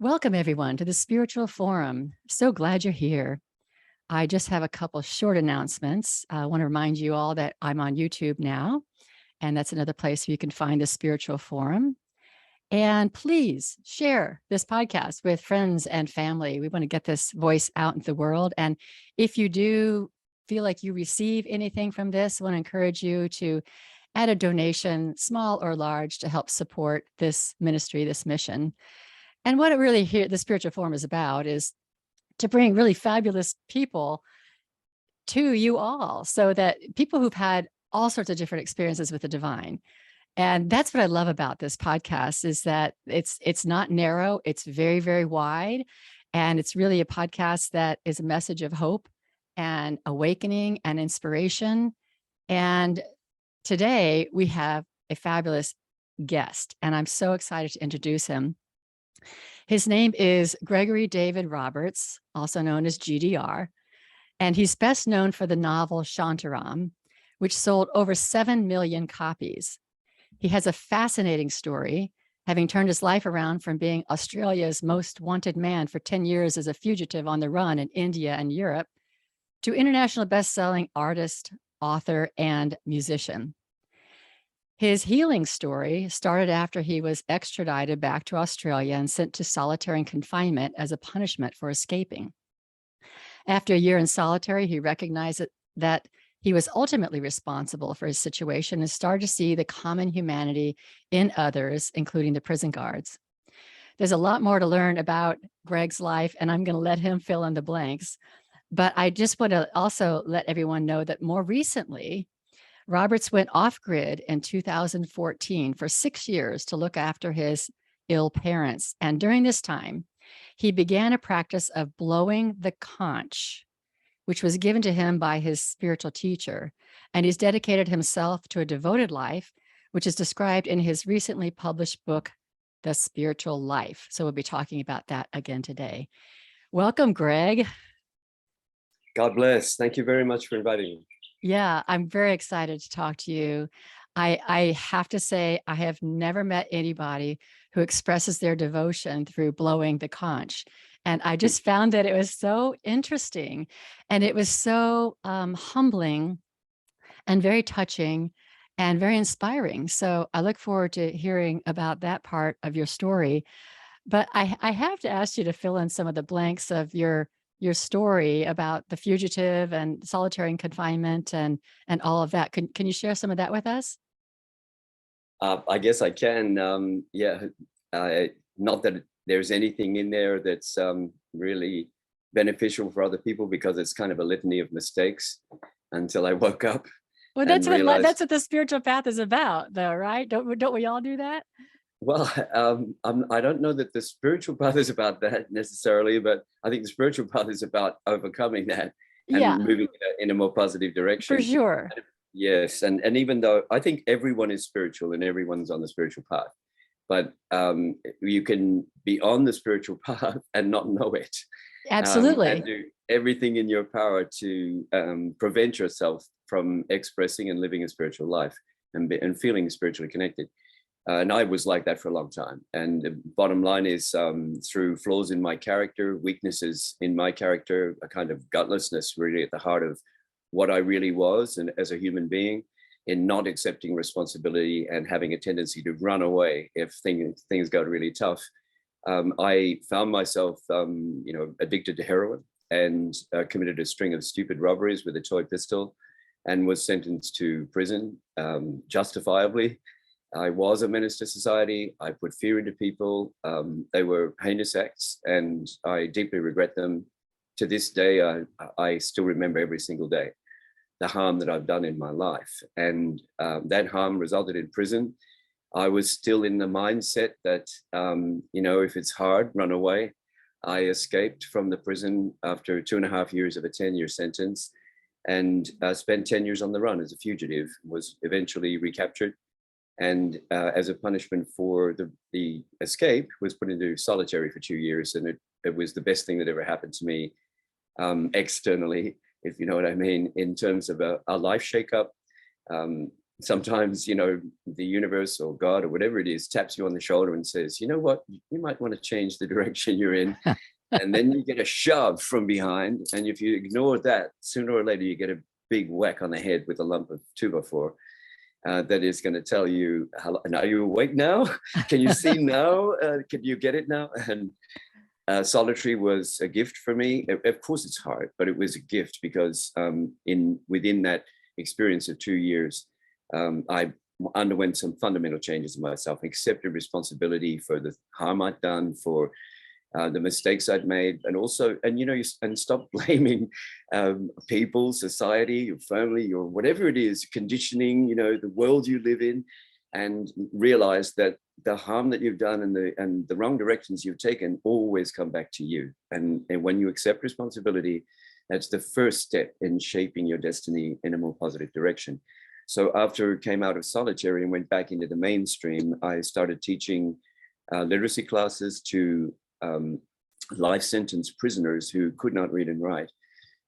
Welcome, everyone, to the Spiritual Forum. So glad you're here. I just have a couple short announcements. I want to remind you all that I'm on YouTube now, and that's another place where you can find the Spiritual Forum. And please share this podcast with friends and family. We want to get this voice out into the world. And if you do feel like you receive anything from this, I want to encourage you to add a donation, small or large, to help support this ministry, this mission. And what it really here, the Spiritual Forum is about is to bring really fabulous people to you all, so that people who've had all sorts of different experiences with the divine. And that's what I love about this podcast, is that it's not narrow, it's very, very wide. And it's really a podcast that is a message of hope and awakening and inspiration. And today we have a fabulous guest, and I'm so excited to introduce him. His name is Gregory David Roberts, also known as GDR, and he's best known for the novel Shantaram, which sold over 7 million copies. He has a fascinating story, having turned his life around from being Australia's most wanted man for 10 years as a fugitive on the run in India and Europe, to international best-selling artist, author, and musician. His healing story started after he was extradited back to Australia and sent to solitary confinement as a punishment for escaping. After a year in solitary, he recognized that he was ultimately responsible for his situation and started to see the common humanity in others, including the prison guards. There's a lot more to learn about Greg's life, and I'm going to let him fill in the blanks. But I just want to also let everyone know that more recently, Roberts went off-grid in 2014 for 6 years to look after his ill parents. And during this time, he began a practice of blowing the conch, which was given to him by his spiritual teacher. And he's dedicated himself to a devoted life, which is described in his recently published book, The Spiritual Life. So we'll be talking about that again today. Welcome, Greg. God bless. Thank you very much for inviting me. Yeah, I'm very excited to talk to you. I have to say, I have never met anybody who expresses their devotion through blowing the conch. And I just found that it was so interesting, and it was so humbling and very touching and very inspiring. So I look forward to hearing about that part of your story. But I have to ask you to fill in some of the blanks of your story about the fugitive and solitary confinement and all of that. Can you share some of that with us? I guess I can. Not that there's anything in there that's really beneficial for other people, because it's kind of a litany of mistakes until I woke up. Well, that's what the spiritual path is about, though, right? Don't we all do that? Well, I don't know that the spiritual path is about that necessarily, but I think the spiritual path is about overcoming that and moving in a more positive direction. For sure. Yes, and even though I think everyone is spiritual and everyone's on the spiritual path, but you can be on the spiritual path and not know it. Absolutely. And do everything in your power to prevent yourself from expressing and living a spiritual life and feeling spiritually connected. And I was like that for a long time. And the bottom line is, through flaws in my character, weaknesses in my character, a kind of gutlessness really at the heart of what I really was, and as a human being, in not accepting responsibility and having a tendency to run away if things got really tough. I found myself, addicted to heroin, and committed a string of stupid robberies with a toy pistol, and was sentenced to prison, justifiably. I was a menace to society. I put fear into people. They were heinous acts, and I deeply regret them. To this day, I still remember every single day the harm that I've done in my life. And that harm resulted in prison. I was still in the mindset that, if it's hard, run away. I escaped from the prison after 2.5 years of a 10-year sentence, and spent 10 years on the run as a fugitive, was eventually recaptured. And as a punishment for the escape, was put into solitary for 2 years. And it was the best thing that ever happened to me externally, if you know what I mean, in terms of a life shakeup. sometimes, the universe or God or whatever it is taps you on the shoulder and says, you know what, you might want to change the direction you're in. And then you get a shove from behind. And if you ignore that, sooner or later, you get a big whack on the head with a lump of 2x4 that is going to tell you, and are you awake now? Can you see now? Can you get it now? And solitary was a gift for me. Of course, it's hard, but it was a gift because within that experience of 2 years, I underwent some fundamental changes in myself, accepted responsibility for the harm I'd done, for the mistakes I'd made, and stop blaming people, society, your family, your whatever it is, conditioning, the world you live in, and realize that the harm that you've done and the wrong directions you've taken always come back to you. And when you accept responsibility, that's the first step in shaping your destiny in a more positive direction. So after I came out of solitary and went back into the mainstream, I started teaching literacy classes to life sentence prisoners who could not read and write.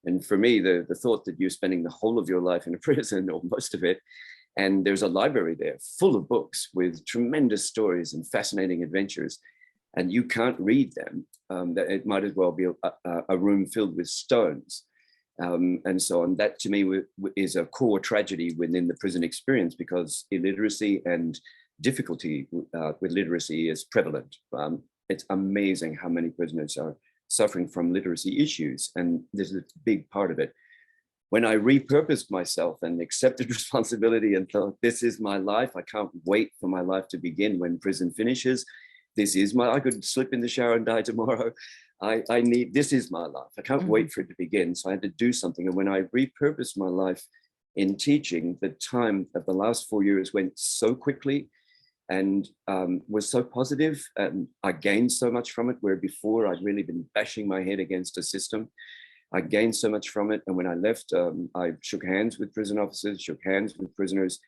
And for me, the thought that you're spending the whole of your life in a prison, or most of it, and there's a library there full of books with tremendous stories and fascinating adventures, and you can't read them, that it might as well be a room filled with stones. And so on. That to me is a core tragedy within the prison experience, because illiteracy and difficulty with literacy is prevalent. It's amazing how many prisoners are suffering from literacy issues, and this is a big part of it. When I repurposed myself and accepted responsibility and thought, this is my life, I can't wait for my life to begin when prison finishes. I could slip in the shower and die tomorrow. This is my life. I can't wait for it to begin. So I had to do something. And when I repurposed my life in teaching, the time of the last 4 years went so quickly and was so positive. And I gained so much from it, where before I'd really been bashing my head against a system. I gained so much from it. And when I left, I shook hands with prison officers, shook hands with prisoners,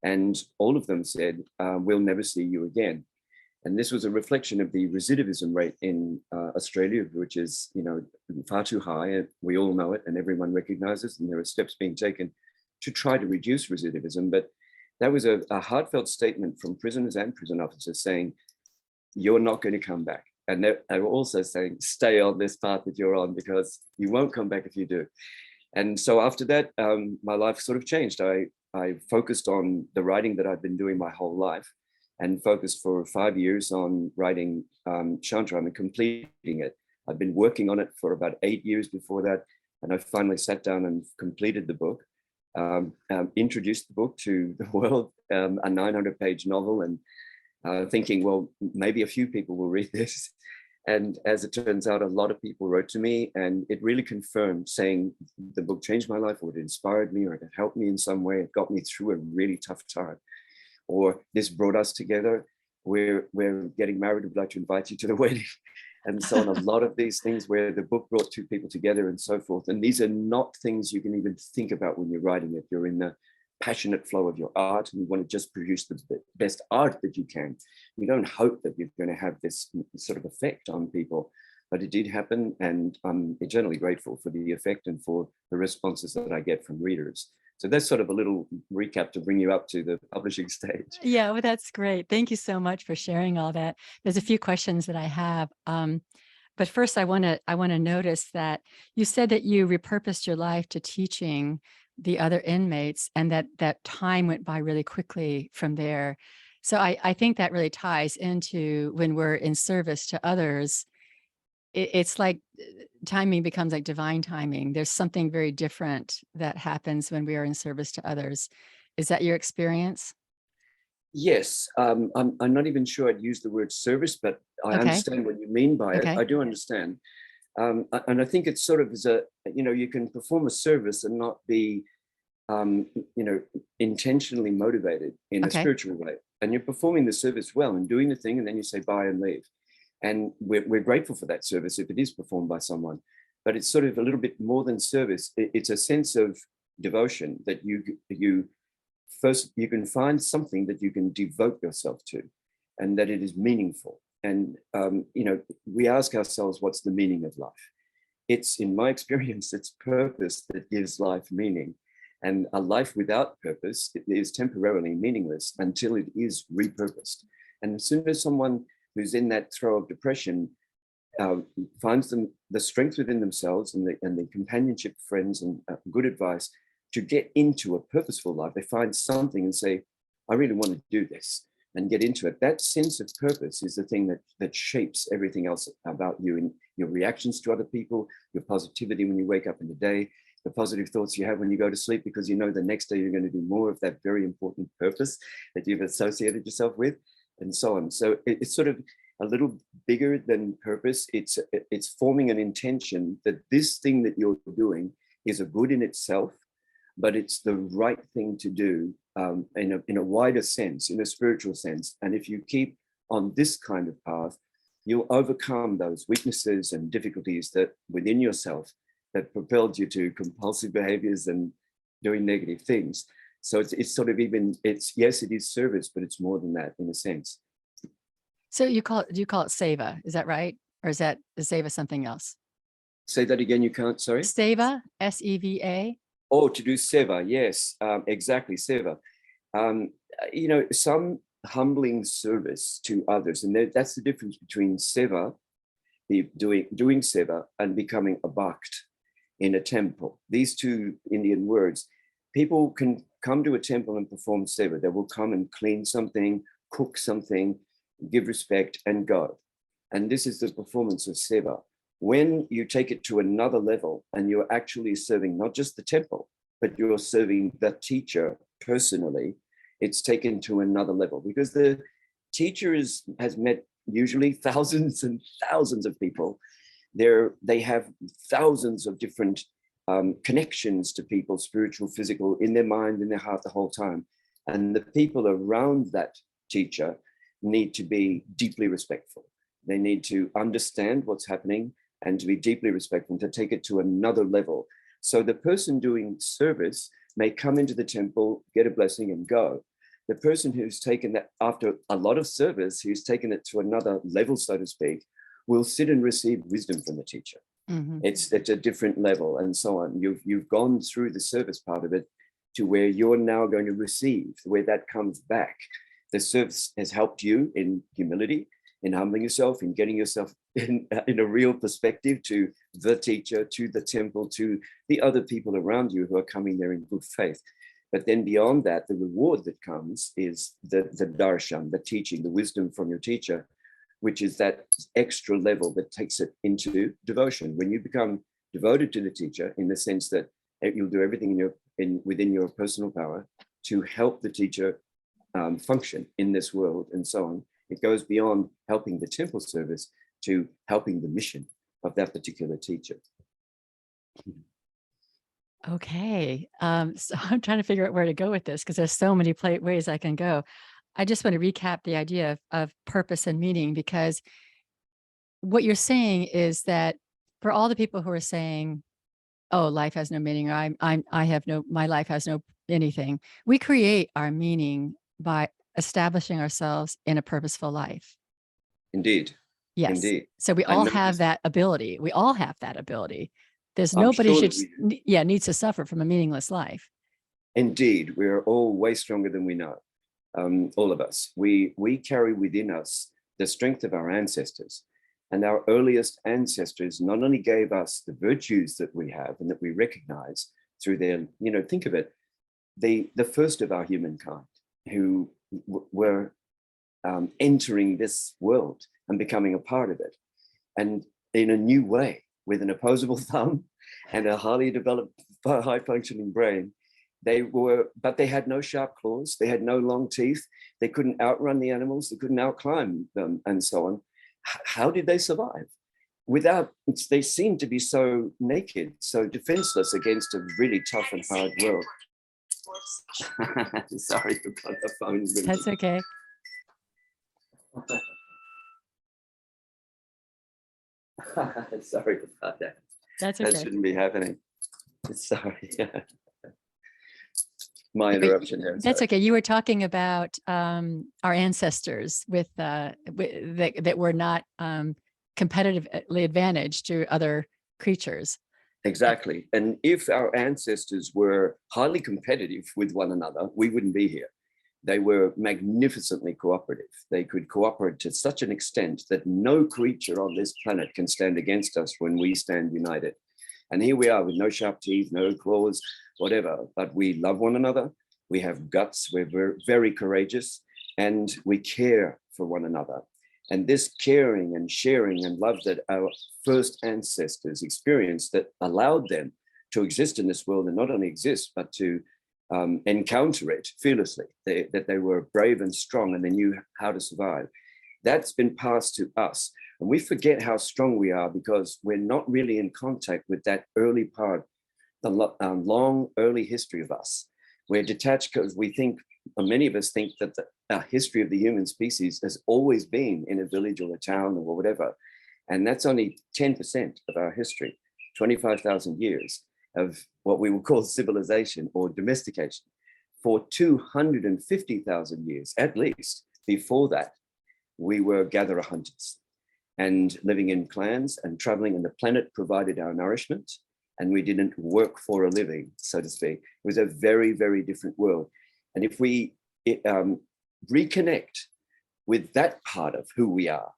and all of them said, we'll never see you again. And this was a reflection of the recidivism rate in Australia, which is, far too high. We all know it, and everyone recognizes, and there are steps being taken to try to reduce recidivism. But that was a heartfelt statement from prisoners and prison officers saying, you're not going to come back. And they were also saying, stay on this path that you're on, because you won't come back if you do. And so after that, my life sort of changed. I focused on the writing that I've been doing my whole life, and focused for 5 years on writing Shantaram and completing it. I've been working on it for about 8 years before that, and I finally sat down and completed the book, introduced the book to the world, a 900-page novel, and thinking, well, maybe a few people will read this. And as it turns out, a lot of people wrote to me, and it really confirmed, saying the book changed my life, or it inspired me, or it helped me in some way. It got me through a really tough time. Or this brought us together. We're getting married. We'd like to invite you to the wedding, and so on. A lot of these things where the book brought two people together and so forth. And these are not things you can even think about when you're writing it. You're in the passionate flow of your art, and you want to just produce the best art that you can. You don't hope that you're going to have this sort of effect on people, but it did happen, and I'm eternally grateful for the effect and for the responses that I get from readers. So that's sort of a little recap to bring you up to the publishing stage. Yeah, well, that's great. Thank you so much for sharing all that. There's a few questions that I have. But first, I want to notice that you said that you repurposed your life to teaching the other inmates, and that time went by really quickly from there. So I think that really ties into when we're in service to others. It's like timing becomes like divine timing. There's something very different that happens when we are in service to others. Is that your experience? Yes, I'm not even sure I'd use the word service, but I understand what you mean by it. I do understand. And I think it's sort of as you can perform a service and not be, intentionally motivated in a spiritual way. And you're performing the service well and doing the thing, and then you say bye and leave. And we're grateful for that service if it is performed by someone. But it's sort of a little bit more than service. It's a sense of devotion that you can find something that you can devote yourself to, and that it is meaningful. And we ask ourselves, what's the meaning of life? It's, in my experience, it's purpose that gives life meaning. And a life without purpose is temporarily meaningless until it is repurposed. And as soon as someone who's in that throe of depression finds the strength within themselves and the companionship, friends, and good advice to get into a purposeful life, they find something and say, I really want to do this, and get into it. That sense of purpose is the thing that shapes everything else about you, and your reactions to other people, your positivity when you wake up in the day, the positive thoughts you have when you go to sleep, because you know the next day you're going to do more of that very important purpose that you've associated yourself with, and so on. So it's sort of a little bigger than purpose. It's forming an intention that this thing that you're doing is a good in itself, but it's the right thing to do in a wider sense, in a spiritual sense. And if you keep on this kind of path, you'll overcome those weaknesses and difficulties that within yourself that propelled you to compulsive behaviors and doing negative things. So it's sort of yes, it is service, but it's more than that in a sense. So do you call it seva? Is that right? Or is seva something else? Say that again, you can't, sorry? Seva, S-E-V-A. Oh, to do seva, yes, exactly, seva. Some humbling service to others, and that's the difference between seva, doing seva, and becoming a bhakt in a temple. These two Indian words, people can come to a temple and perform seva. They will come and clean something, cook something, give respect, and go. And this is the performance of seva. When you take it to another level and you're actually serving not just the temple, but you're serving the teacher personally, it's taken to another level, because the teacher has met usually thousands and thousands of people. They have thousands of different connections to people, spiritual, physical, in their mind, in their heart the whole time. And the people around that teacher need to be deeply respectful. They need to understand what's happening and to be deeply respectful, and to take it to another level. So the person doing service may come into the temple, get a blessing, and go. The person who's taken that after a lot of service, who's taken it to another level, so to speak, will sit and receive wisdom from the teacher. Mm-hmm. It's at a different level, and so on. You've gone through the service part of it to where you're now going to receive, where that comes back. The service has helped you in humility, in humbling yourself, in getting yourself in a real perspective to the teacher, to the temple, to the other people around you who are coming there in good faith. But then beyond that, the reward that comes is the darshan, the teaching, the wisdom from your teacher, which is that extra level that takes it into devotion. When you become devoted to the teacher, in the sense that you'll do everything within your personal power to help the teacher function in this world, and so on, it goes beyond helping the temple service to helping the mission of that particular teacher. Okay. So I'm trying to figure out where to go with this, because there's so many ways I can go. I just want to recap the idea of purpose and meaning, because what you're saying is that for all the people who are saying, oh, life has no meaning, or my life has no anything, we create our meaning by establishing ourselves in a purposeful life. Indeed. Yes. Indeed. So we all have that ability. We all have that ability. There's nobody needs to suffer from a meaningless life. Indeed. We are all way stronger than we know. All of us. We carry within us the strength of our ancestors. And our earliest ancestors not only gave us the virtues that we have and that we recognize through their, think of it, the first of our humankind who were entering this world and becoming a part of it, and in a new way, with an opposable thumb and a highly developed, high functioning brain. But they had no sharp claws, they had no long teeth, they couldn't outrun the animals, they couldn't outclimb them, and so on. How did they survive? They seemed to be so naked, so defenseless against a really tough and hard world. Sorry, I've got the phone. That's okay. Sorry about that. That's okay. That shouldn't be happening. Sorry. My interruption there. That's okay. You were talking about our ancestors that were not competitively advantaged to other creatures. Exactly. And if our ancestors were highly competitive with one another, we wouldn't be here. They were magnificently cooperative. They could cooperate to such an extent that no creature on this planet can stand against us when we stand united. And here we are with no sharp teeth, no claws, whatever, but we love one another. We have guts. We're very, very courageous, and we care for one another. And this caring and sharing and love that our first ancestors experienced that allowed them to exist in this world, and not only exist, but to encounter it fearlessly, that they were brave and strong and they knew how to survive. That's been passed to us. And we forget how strong we are because we're not really in contact with that early part, the long early history of us. We're detached because we think, or many of us think, that the history of the human species has always been in a village or a town or whatever. And that's only 10% of our history, 25,000 years of what we would call civilization or domestication. For 250,000 years, at least, before that, we were gatherer hunters and living in clans and traveling, and the planet provided our nourishment, and we didn't work for a living, so to speak. It was a very, very different world. And if we reconnect with that part of who we are,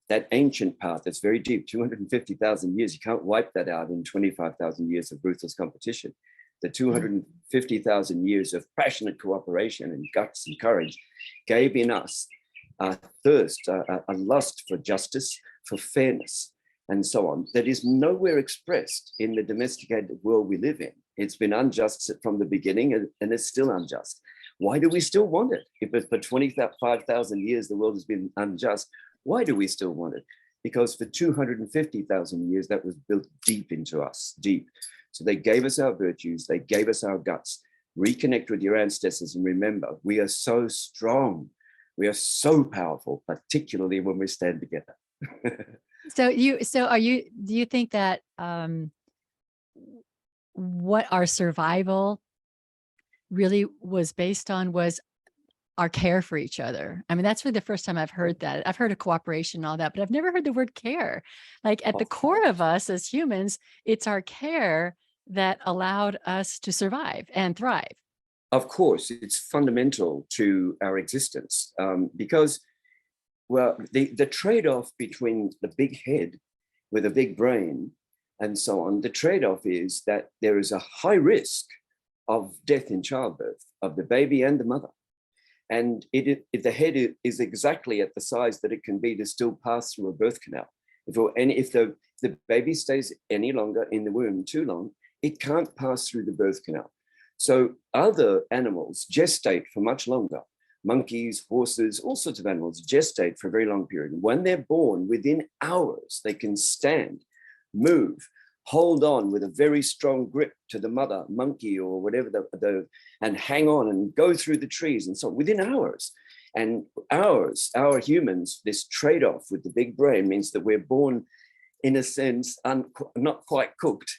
that ancient part that's very deep, 250,000 years, you can't wipe that out in 25,000 years of ruthless competition. The 250,000 years of passionate cooperation and guts and courage gave in us a thirst, a lust for justice, for fairness, and so on, that is nowhere expressed in the domesticated world we live in. It's been unjust from the beginning, and it's still unjust. Why do we still want it? If for 25,000 years the world has been unjust, why do we still want it? Because for 250,000 years, that was built deep into us, deep. So they gave us our virtues, they gave us our guts. Reconnect with your ancestors and remember, we are so strong. We are so powerful, particularly when we stand together. Do you think that what our survival really was based on was our care for each other? I mean, that's really the first time I've heard that. I've heard of cooperation and all that, but I've never heard the word care. Like at the core of us as humans, it's our care that allowed us to survive and thrive. Of course, it's fundamental to our existence because, well, the trade-off between the big head with a big brain and so on, the trade-off is that there is a high risk of death in childbirth of the baby and the mother. And if the head is exactly at the size that it can be to still pass through a birth canal, if the baby stays any longer in the womb too long, it can't pass through the birth canal. So other animals gestate for much longer. Monkeys, horses, all sorts of animals gestate for a very long period. When they're born, within hours, they can stand, move, hold on with a very strong grip to the mother monkey or whatever, and hang on and go through the trees and so on within hours. And our humans, this trade-off with the big brain means that we're born, in a sense, not quite cooked,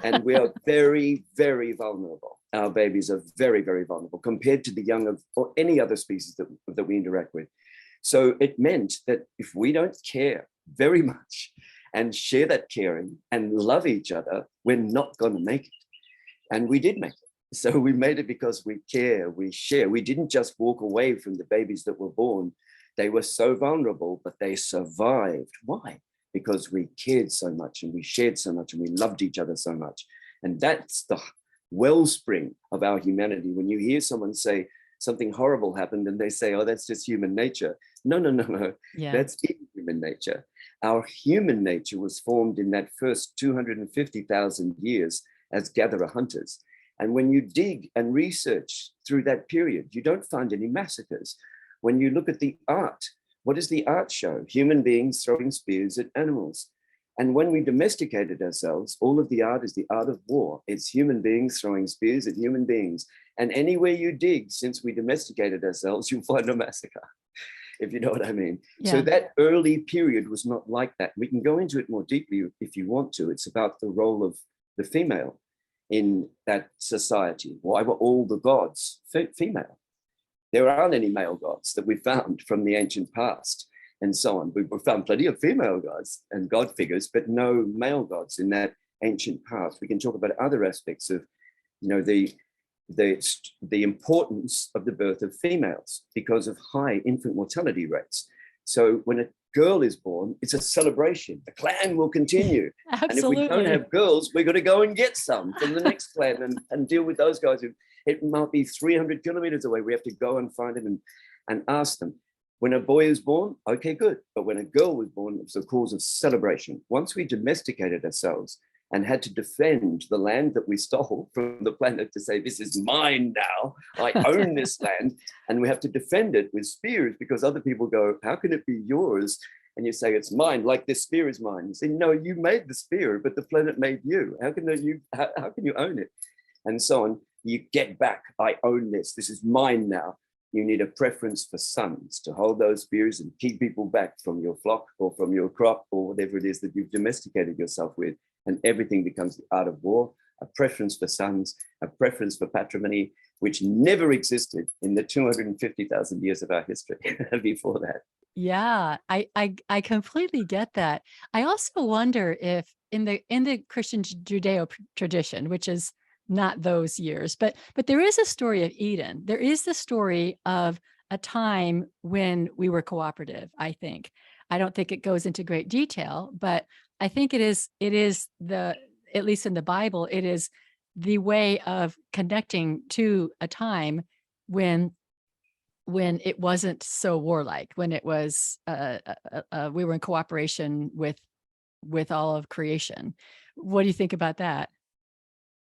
and we are very, very vulnerable. Our babies are very, very vulnerable compared to the young of or any other species that we interact with. So it meant that if we don't care very much and share that caring and love each other, we're not going to make it. And we did make it. So we made it because we care, we share. We didn't just walk away from the babies that were born. They were so vulnerable, but they survived. Why? Because we cared so much and we shared so much and we loved each other so much. And that's the wellspring of our humanity. When you hear someone say something horrible happened and they say, oh, that's just human nature. No. Yeah. That's in human nature. Our human nature was formed in that first 250,000 years as gatherer hunters. And when you dig and research through that period, you don't find any massacres. When you look at the art, what does the art show? Human beings throwing spears at animals. And when we domesticated ourselves, all of the art is the art of war. It's human beings throwing spears at human beings. And anywhere you dig, since we domesticated ourselves, you'll find a massacre, if you know what I mean. Yeah. So that early period was not like that. We can go into it more deeply if you want to. It's about the role of the female in that society. Why were all the gods female? There aren't any male gods that we found from the ancient past and so on. We found plenty of female gods and god figures, but no male gods in that ancient past. We can talk about other aspects of, the importance of the birth of females because of high infant mortality rates. So when a girl is born, it's a celebration. The clan will continue. Absolutely. And if we don't have girls, we're going to go and get some from the next clan and deal with those guys. It might be 300 kilometers away. We have to go and find them and ask them. When a boy is born, okay, good. But when a girl was born, it was a cause of celebration. Once we domesticated ourselves and had to defend the land that we stole from the planet to say, this is mine now, I own this land, and we have to defend it with spears because other people go, how can it be yours? And you say, it's mine, like this spear is mine. You say, no, you made the spear, but the planet made you. How can you own it? And so on. You get back, I own this. This is mine now. You need a preference for sons to hold those spears and keep people back from your flock or from your crop or whatever it is that you've domesticated yourself with. And everything becomes the art of war, a preference for sons, a preference for patrimony, which never existed in the 250,000 years of our history before that. Yeah, I completely get that. I also wonder if in the Christian Judeo tradition, which is not those years, but there is a story of Eden. There is the story of a time when we were cooperative, I think. I don't think it goes into great detail, but I think it is at least in the Bible, it is the way of connecting to a time when it wasn't so warlike, when it was we were in cooperation with all of creation. What do you think about that?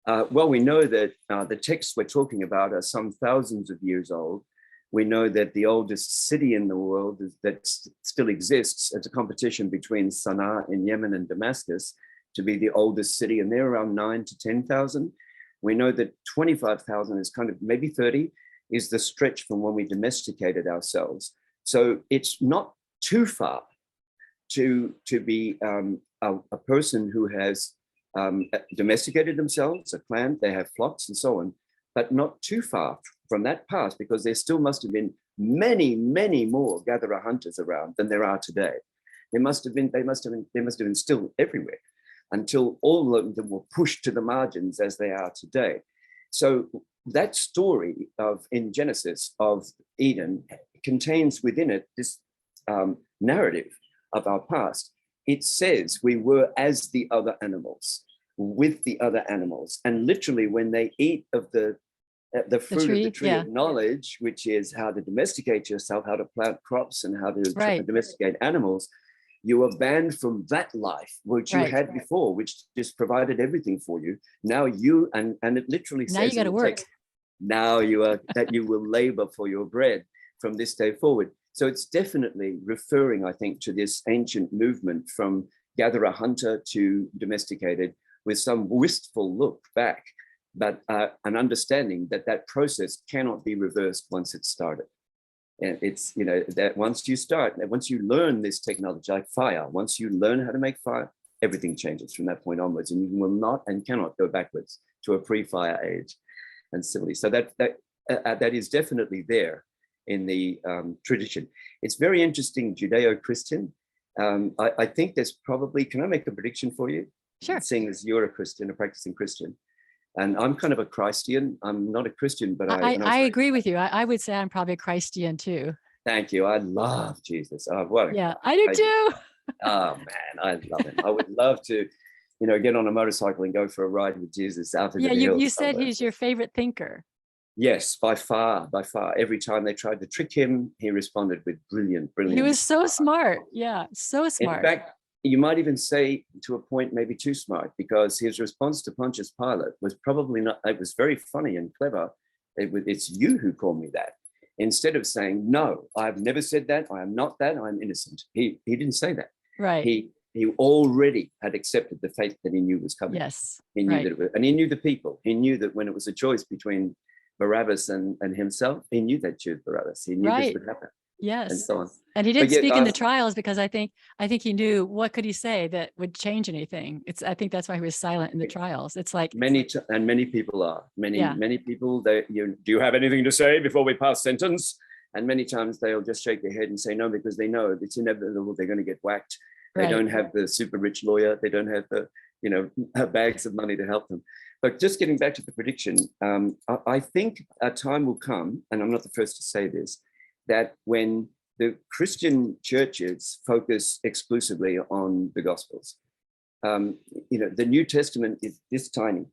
Well, we know that the texts we're talking about are some thousands of years old. We know that the oldest city in the world that still exists, it's a competition between Sana'a in Yemen and Damascus to be the oldest city, and they're around 9,000 to 10,000. We know that 25,000 is kind of maybe 30 is the stretch from when we domesticated ourselves. So it's not too far to be a person who has domesticated themselves, a clan, they have flocks and so on, but not too far from that past, because there still must have been many, many more gatherer hunters around than there are today. They must have been still everywhere until all of them were pushed to the margins as they are today. So that story in Genesis of Eden contains within it this narrative of our past. It says we were as the other animals, with the other animals. And literally when they eat of the fruit of the tree of knowledge, which is how to domesticate yourself, how to plant crops and how to domesticate animals, you are banned from that life, which you had before, which just provided everything for you. Now you, and it literally says, now you got to work. Now you are, that you will labor for your bread from this day forward. So it's definitely referring, I think, to this ancient movement from gatherer hunter to domesticated, with some wistful look back, but an understanding that that process cannot be reversed once it's started. And it's, that once you learn this technology like fire, once you learn how to make fire, everything changes from that point onwards, and you will not and cannot go backwards to a pre-fire age and civility. So that is definitely there in the tradition. It's very interesting, Judeo-Christian. I think there's probably, can I make a prediction for you? Sure. Seeing as you're a Christian, a practicing Christian. And I'm kind of a Christian. I'm not a Christian, but I agree with you. I would say I'm probably a Christian too. Thank you. I love Jesus. I do too. Oh man, I love him. I would love to, get on a motorcycle and go for a ride with Jesus out into the hills. You said he's your favorite thinker. Yes, by far. Every time they tried to trick him, he responded with brilliant. He was so smart. Yeah, so smart. In fact, you might even say to a point, maybe too smart, because his response to Pontius Pilate was probably not, it was very funny and clever. It's you who call me that. Instead of saying, no, I've never said that. I am not that. I'm innocent. He didn't say that. Right. He already had accepted the fate that he knew was coming. Yes. He knew that it was, and he knew the people. He knew that when it was a choice between Barabbas and himself, he knew they'd choose Barabbas. He knew this would happen. Yes. And so on. And he didn't speak in the trials because I think he knew, what could he say that would change anything? I think that's why he was silent in the trials. It's like many people are. Many people, do you have anything to say before we pass sentence? And many times they'll just shake their head and say no, because they know it's inevitable they're going to get whacked. They don't have the super rich lawyer. They don't have bags of money to help them. But just getting back to the prediction, I think a time will come, and I'm not the first to say this, that when the Christian churches focus exclusively on the Gospels, the New Testament is this tiny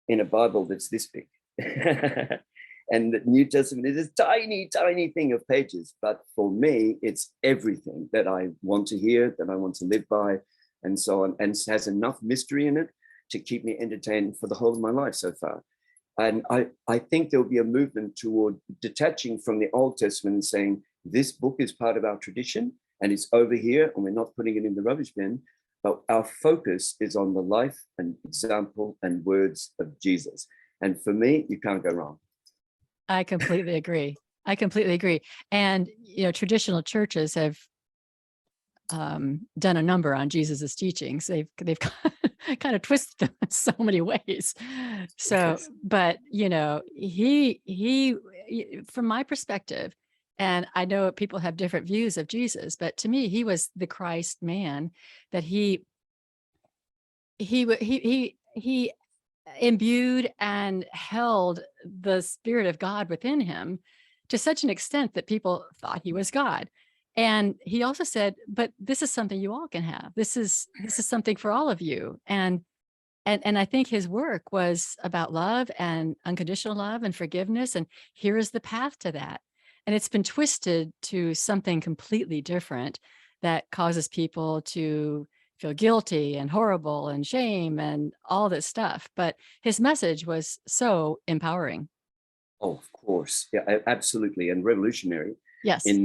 in a Bible that's this big. And the New Testament is this tiny, tiny thing of pages. But for me, it's everything that I want to hear, that I want to live by, and so on, and has enough mystery in it to keep me entertained for the whole of my life so far. And I think there'll be a movement toward detaching from the Old Testament and saying, this book is part of our tradition and it's over here and we're not putting it in the rubbish bin, but our focus is on the life and example and words of Jesus. And for me, you can't go wrong. I completely agree. I completely agree. And, traditional churches have done a number on Jesus's teachings. They've kind of twisted them in so many ways. So, Yes. but he, from my perspective, and I know people have different views of Jesus, but to me, he was the Christ man, that he imbued and held the Spirit of God within him to such an extent that people thought he was God. And he also said, but this is something you all can have. This is something for all of you. And I think his work was about love and unconditional love and forgiveness. And here is the path to that. And it's been twisted to something completely different that causes people to feel guilty and horrible and shame and all this stuff. But his message was so empowering. Oh, of course. Yeah, absolutely. And revolutionary. Yes. In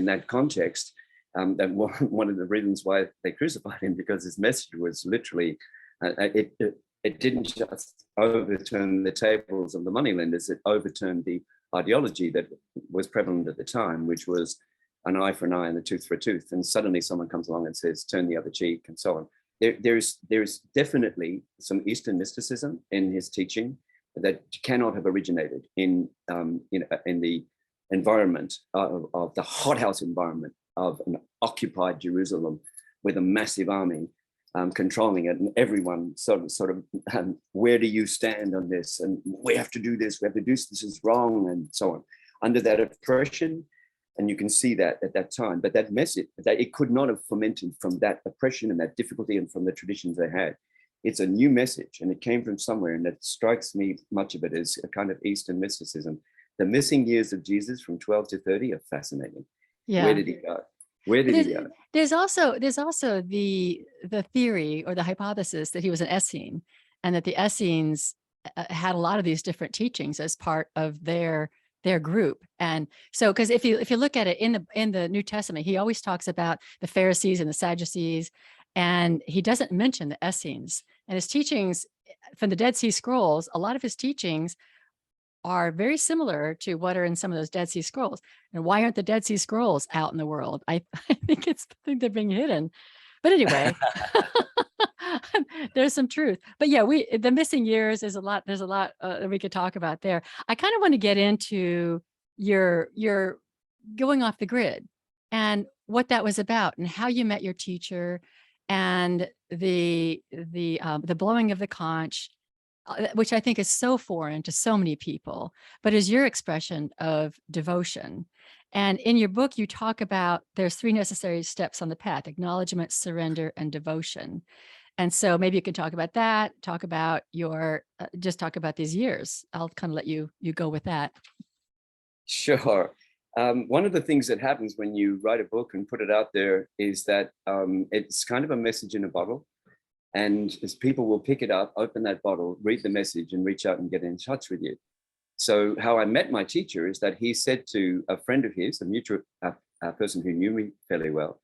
that context. That one of the reasons why they crucified him, because his message was literally, it didn't just overturn the tables of the moneylenders, it overturned the ideology that was prevalent at the time, which was an eye for an eye and a tooth for a tooth. And suddenly someone comes along and says, turn the other cheek, and so on. There's definitely some Eastern mysticism in his teaching that cannot have originated in the environment of the hothouse environment of an occupied Jerusalem with a massive army controlling it, and everyone sort of where do you stand on this, and we have to do this, we have to do this is wrong, and so on, under that oppression. And you can see that at that time, but that message, that it could not have fermented from that oppression and that difficulty and from the traditions they had. It's a new message, and it came from somewhere, and it strikes me, much of it is a kind of Eastern mysticism. The missing years of Jesus from 12 to 30 are fascinating. Yeah. Where did he go? Where did he go? There's also the theory or the hypothesis that he was an Essene, and that the Essenes had a lot of these different teachings as part of their group. And so, because if you look at it in the New Testament, he always talks about the Pharisees and the Sadducees, and he doesn't mention the Essenes. And his teachings from the Dead Sea Scrolls, a lot of his teachings are very similar to what are in some of those Dead Sea Scrolls. And why aren't the Dead Sea Scrolls out in the world? I think they're being hidden. But anyway, there's some truth. But yeah, the missing years, there's a lot that we could talk about there. I kind of want to get into your going off the grid and what that was about, and how you met your teacher, and the blowing of the conch, which I think is so foreign to so many people, but is your expression of devotion. And in your book, you talk about there's 3 necessary steps on the path: acknowledgement, surrender, and devotion. And so maybe you can talk about that, talk about just talk about these years. I'll kind of let you go with that. Sure. One of the things that happens when you write a book and put it out there is that it's kind of a message in a bottle. And as people will pick it up, open that bottle, read the message, and reach out and get in touch with you. So how I met my teacher is that he said to a friend of his, a mutual person who knew me fairly well,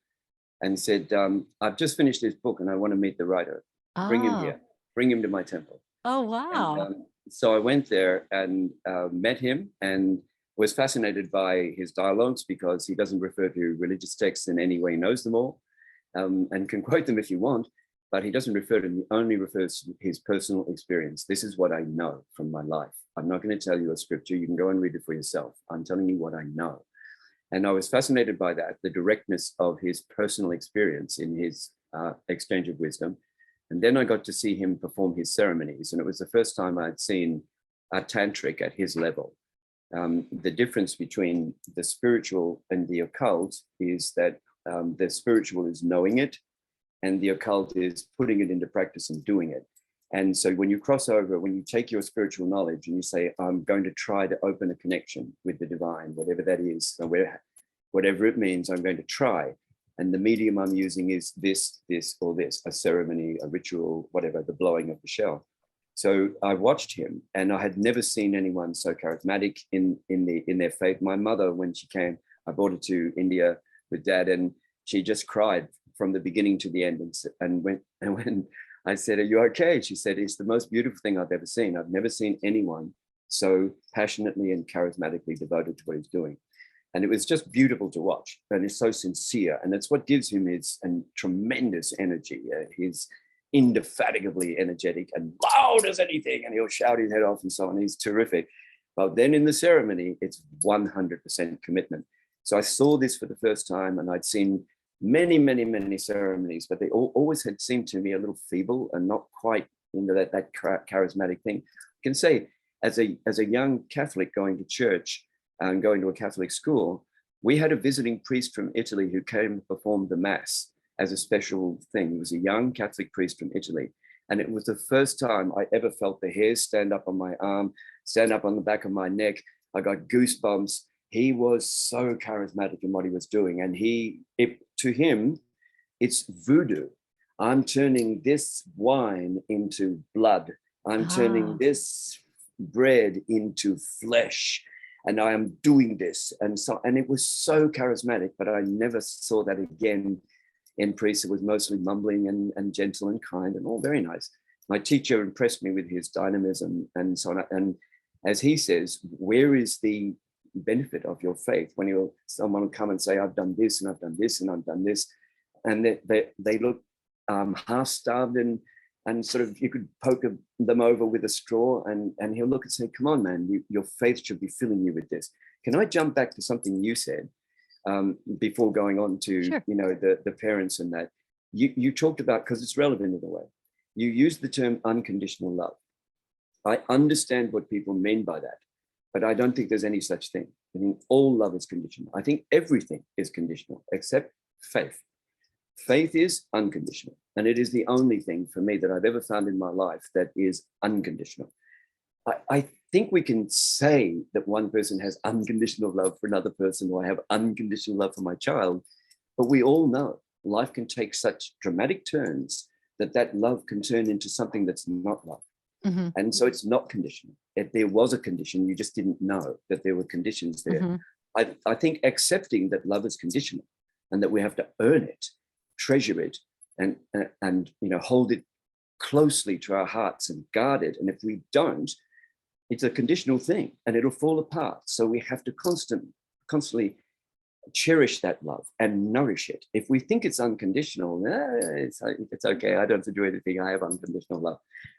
and said, I've just finished this book and I want to meet the writer. Bring him here. Bring him to my temple. Oh, wow. And, so I went there and met him, and was fascinated by his dialogues, because he doesn't refer to religious texts in any way, he knows them all, and can quote them if you want. But he doesn't refer to them, he only refers to his personal experience. This is what I know from my life. I'm not going to tell you a scripture. You can go and read it for yourself. I'm telling you what I know. And I was fascinated by that, the directness of his personal experience in his exchange of wisdom. And then I got to see him perform his ceremonies. And it was the first time I'd seen a tantric at his level. The difference between the spiritual and the occult is that the spiritual is knowing it, and the occult is putting it into practice and doing it. And so when you cross over, when you take your spiritual knowledge and you say, I'm going to try to open a connection with the divine, whatever that is, whatever it means, I'm going to try. And the medium I'm using is this, or this, a ceremony, a ritual, whatever, the blowing of the shell. So I watched him, and I had never seen anyone so charismatic in their faith. My mother, when she came, I brought her to India with Dad, and she just cried from the beginning to the end. And when I said, "Are you okay?" She said, "It's the most beautiful thing I've ever seen. I've never seen anyone so passionately and charismatically devoted to what he's doing." And it was just beautiful to watch, and it's so sincere, and that's what gives him his tremendous energy. He's indefatigably energetic and loud as anything, and he'll shout his head off and so on. He's terrific. But then in the ceremony, it's 100% commitment. So I saw this for the first time, and I'd seen many, many, many ceremonies, but they always had seemed to me a little feeble and not quite into that charismatic thing. I can say, as a young Catholic going to church and going to a Catholic school, we had a visiting priest from Italy who came to perform the Mass as a special thing. He was a young Catholic priest from Italy. And it was the first time I ever felt the hairs stand up on my arm, stand up on the back of my neck. I got goosebumps. He was so charismatic in what he was doing. And to him, it's voodoo. I'm turning this wine into blood. I'm turning this bread into flesh. And I am doing this. And it was so charismatic, but I never saw that again in priests. It was mostly mumbling and gentle and kind and all very nice. My teacher impressed me with his dynamism and so on. And as he says, where is the benefit of your faith when someone will come and say, I've done this and I've done this and I've done this. And they look half-starved and sort of, you could poke them over with a straw, and he'll look and say, come on, man, your faith should be filling you with this. Can I jump back to something you said before going on to, Sure. The parents and that? You talked about, because it's relevant in a way, you used the term unconditional love. I understand what people mean by that, but I don't think there's any such thing. I think all love is conditional. I think everything is conditional except faith. Faith is unconditional. And it is the only thing for me that I've ever found in my life that is unconditional. I think we can say that one person has unconditional love for another person, or I have unconditional love for my child, but we all know life can take such dramatic turns that love can turn into something that's not love. Mm-hmm. And so it's not conditional. If there was a condition, you just didn't know that there were conditions there. Mm-hmm. I think accepting that love is conditional and that we have to earn it, treasure it, and hold it closely to our hearts and guard it. And if we don't, it's a conditional thing and it'll fall apart. So we have to constantly cherish that love and nourish it. If we think it's unconditional, it's okay. I don't have to do anything. I have unconditional love.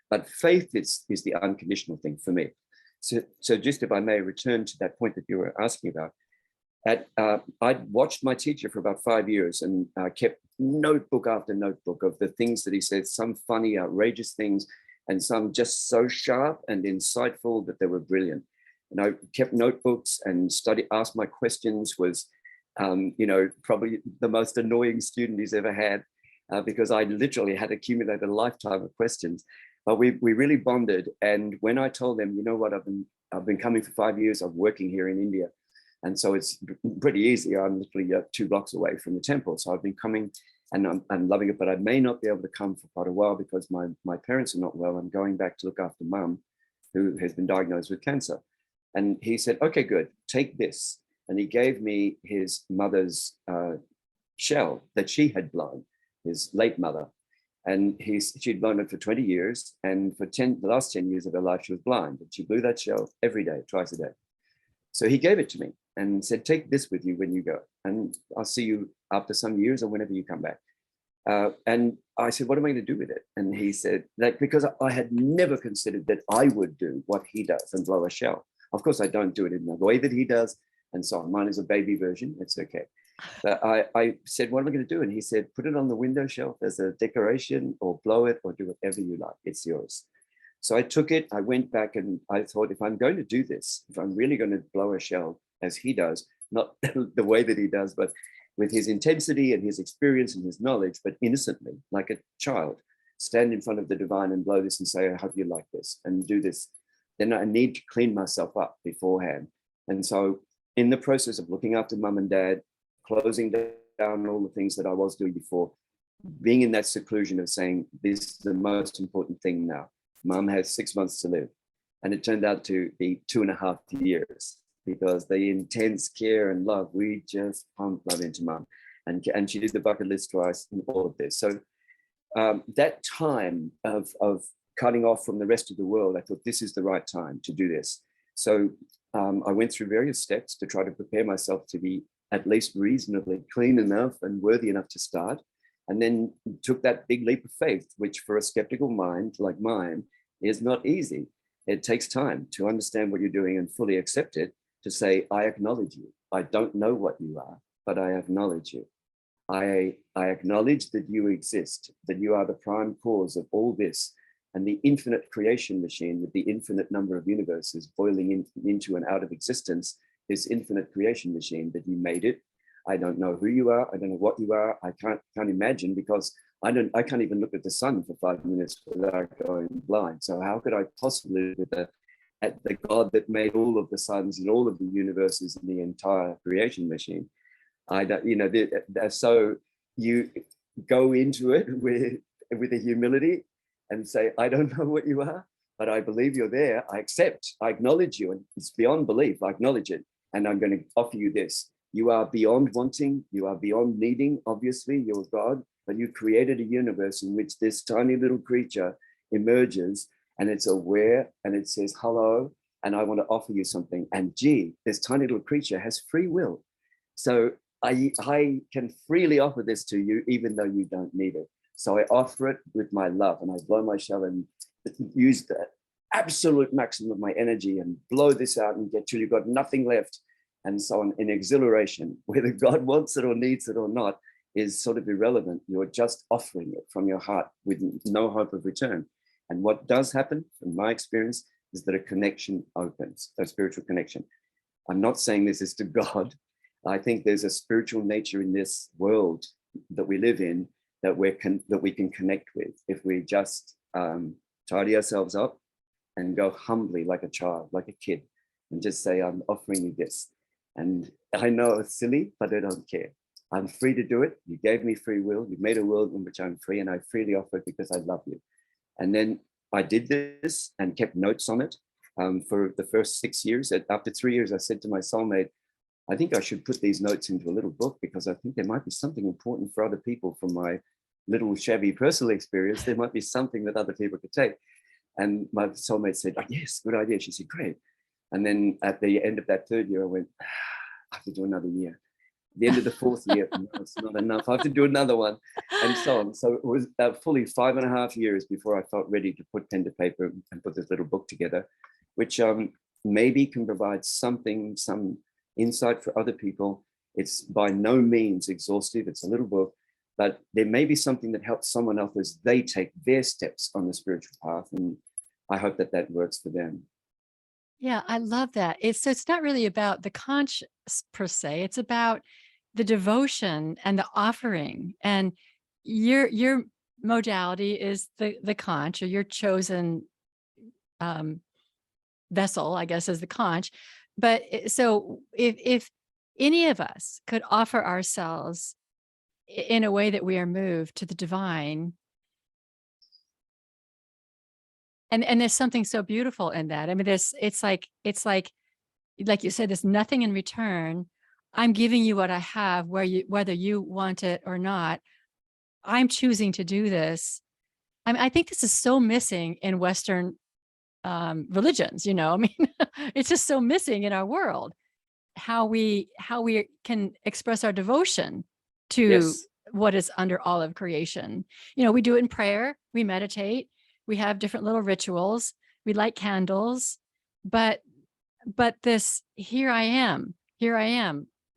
But faith is the unconditional thing for me. So just if I may return to that point that you were asking about, I'd watched my teacher for about 5 years and kept notebook after notebook of the things that he said, some funny, outrageous things, and some just so sharp and insightful that they were brilliant. And I kept notebooks and asked my questions, was, probably the most annoying student he's ever had because I literally had accumulated a lifetime of questions. But we really bonded. And when I told them, you know what, I've been coming for 5 years, I'm working here in India. And so it's pretty easy. I'm literally 2 blocks away from the temple. So I've been coming and I'm loving it, but I may not be able to come for quite a while because my parents are not well. I'm going back to look after Mum, who has been diagnosed with cancer. And he said, okay, good, take this. And he gave me his mother's shell that she had blown, his late mother. And she'd blown it for 20 years. And for the last 10 years of her life, she was blind. And she blew that shell every day, twice a day. So he gave it to me and said, take this with you when you go. And I'll see you after some years or whenever you come back. And I said, what am I going to do with it? And he said, because I had never considered that I would do what he does and blow a shell. Of course, I don't do it in the way that he does and so on. Mine is a baby version. It's okay. But I said, what am I going to do? And he said, put it on the window shelf as a decoration, or blow it, or do whatever you like. It's yours. So I took it. I went back and I thought, if I'm going to do this, if I'm really going to blow a shell as he does, not the way that he does, but with his intensity and his experience and his knowledge, but innocently, like a child, stand in front of the divine and blow this and say, I hope you like this, and do this, then I need to clean myself up beforehand. And so in the process of looking after mum and dad, closing down all the things that I was doing before, being in that seclusion of saying, this is the most important thing now. Mum has 6 months to live. And it turned out to be 2.5 years, because the intense care and love, we just pumped love into mum. And she did the bucket list twice and all of this. So that time of cutting off from the rest of the world, I thought this is the right time to do this. So I went through various steps to try to prepare myself to be at least reasonably clean enough and worthy enough to start. And then took that big leap of faith, which for a skeptical mind like mine is not easy. It takes time to understand what you're doing and fully accept it, to say, I acknowledge you. I don't know what you are, but I acknowledge you. I acknowledge that you exist, that you are the prime cause of all this, and the infinite creation machine with the infinite number of universes boiling into and out of existence, this infinite creation machine, that you made it. I don't know who you are. I don't know what you are. I can't imagine, because I can't even look at the sun for 5 minutes without going blind. So how could I possibly, with the God that made all of the suns and all of the universes and the entire creation machine? I don't, so you go into it with a humility and say, I don't know what you are, but I believe you're there. I accept, I acknowledge you, and it's beyond belief. I acknowledge it, and I'm going to offer you this. You are beyond wanting, you are beyond needing, obviously, you're God, but you created a universe in which this tiny little creature emerges, and it's aware, and it says, hello, and I want to offer you something. And gee, this tiny little creature has free will. So I can freely offer this to you, even though you don't need it. So I offer it with my love, and I blow my shell and use the absolute maximum of my energy and blow this out and get till you've got nothing left. And so on, in exhilaration, whether God wants it or needs it or not is sort of irrelevant. You're just offering it from your heart with no hope of return. And what does happen, from my experience, is that a connection opens, a spiritual connection. I'm not saying this is to God. I think there's a spiritual nature in this world that we live in that we can connect with if we just tidy ourselves up and go humbly like a child, like a kid, and just say, I'm offering you this. And I know it's silly, but I don't care. I'm free to do it. You gave me free will. You made a world in which I'm free, and I freely offer it because I love you. And then I did this and kept notes on it for the first 6 years. After 3 years, I said to my soulmate, I think I should put these notes into a little book, because I think there might be something important for other people from my little shabby personal experience. There might be something that other people could take. And my soulmate said, oh, yes, good idea. She said, great. And then at the end of that 3rd year, I went, I have to do another year. At the end of the 4th year, no, it's not enough. I have to do another one, and so on. So it was fully 5.5 years before I felt ready to put pen to paper and put this little book together, which maybe can provide some insight for other people. It's by no means exhaustive. It's a little book, but there may be something that helps someone else as they take their steps on the spiritual path. And I hope that works for them. Yeah, I love that. It's not really about the conch per se. It's about the devotion and the offering. And your modality is the conch, or your chosen vessel, I guess, is the conch. But so if any of us could offer ourselves in a way that we are moved to the divine, and there's something so beautiful in that. I mean, it's like you said, there's nothing in return. I'm giving you what I have, whether you want it or not. I'm choosing to do this. I mean, I think this is so missing in Western religions. I mean, it's just so missing in our world, how we can express our devotion to Yes. what is under all of creation. We do it in prayer, we meditate, we have different little rituals, we light candles, but this, here I am,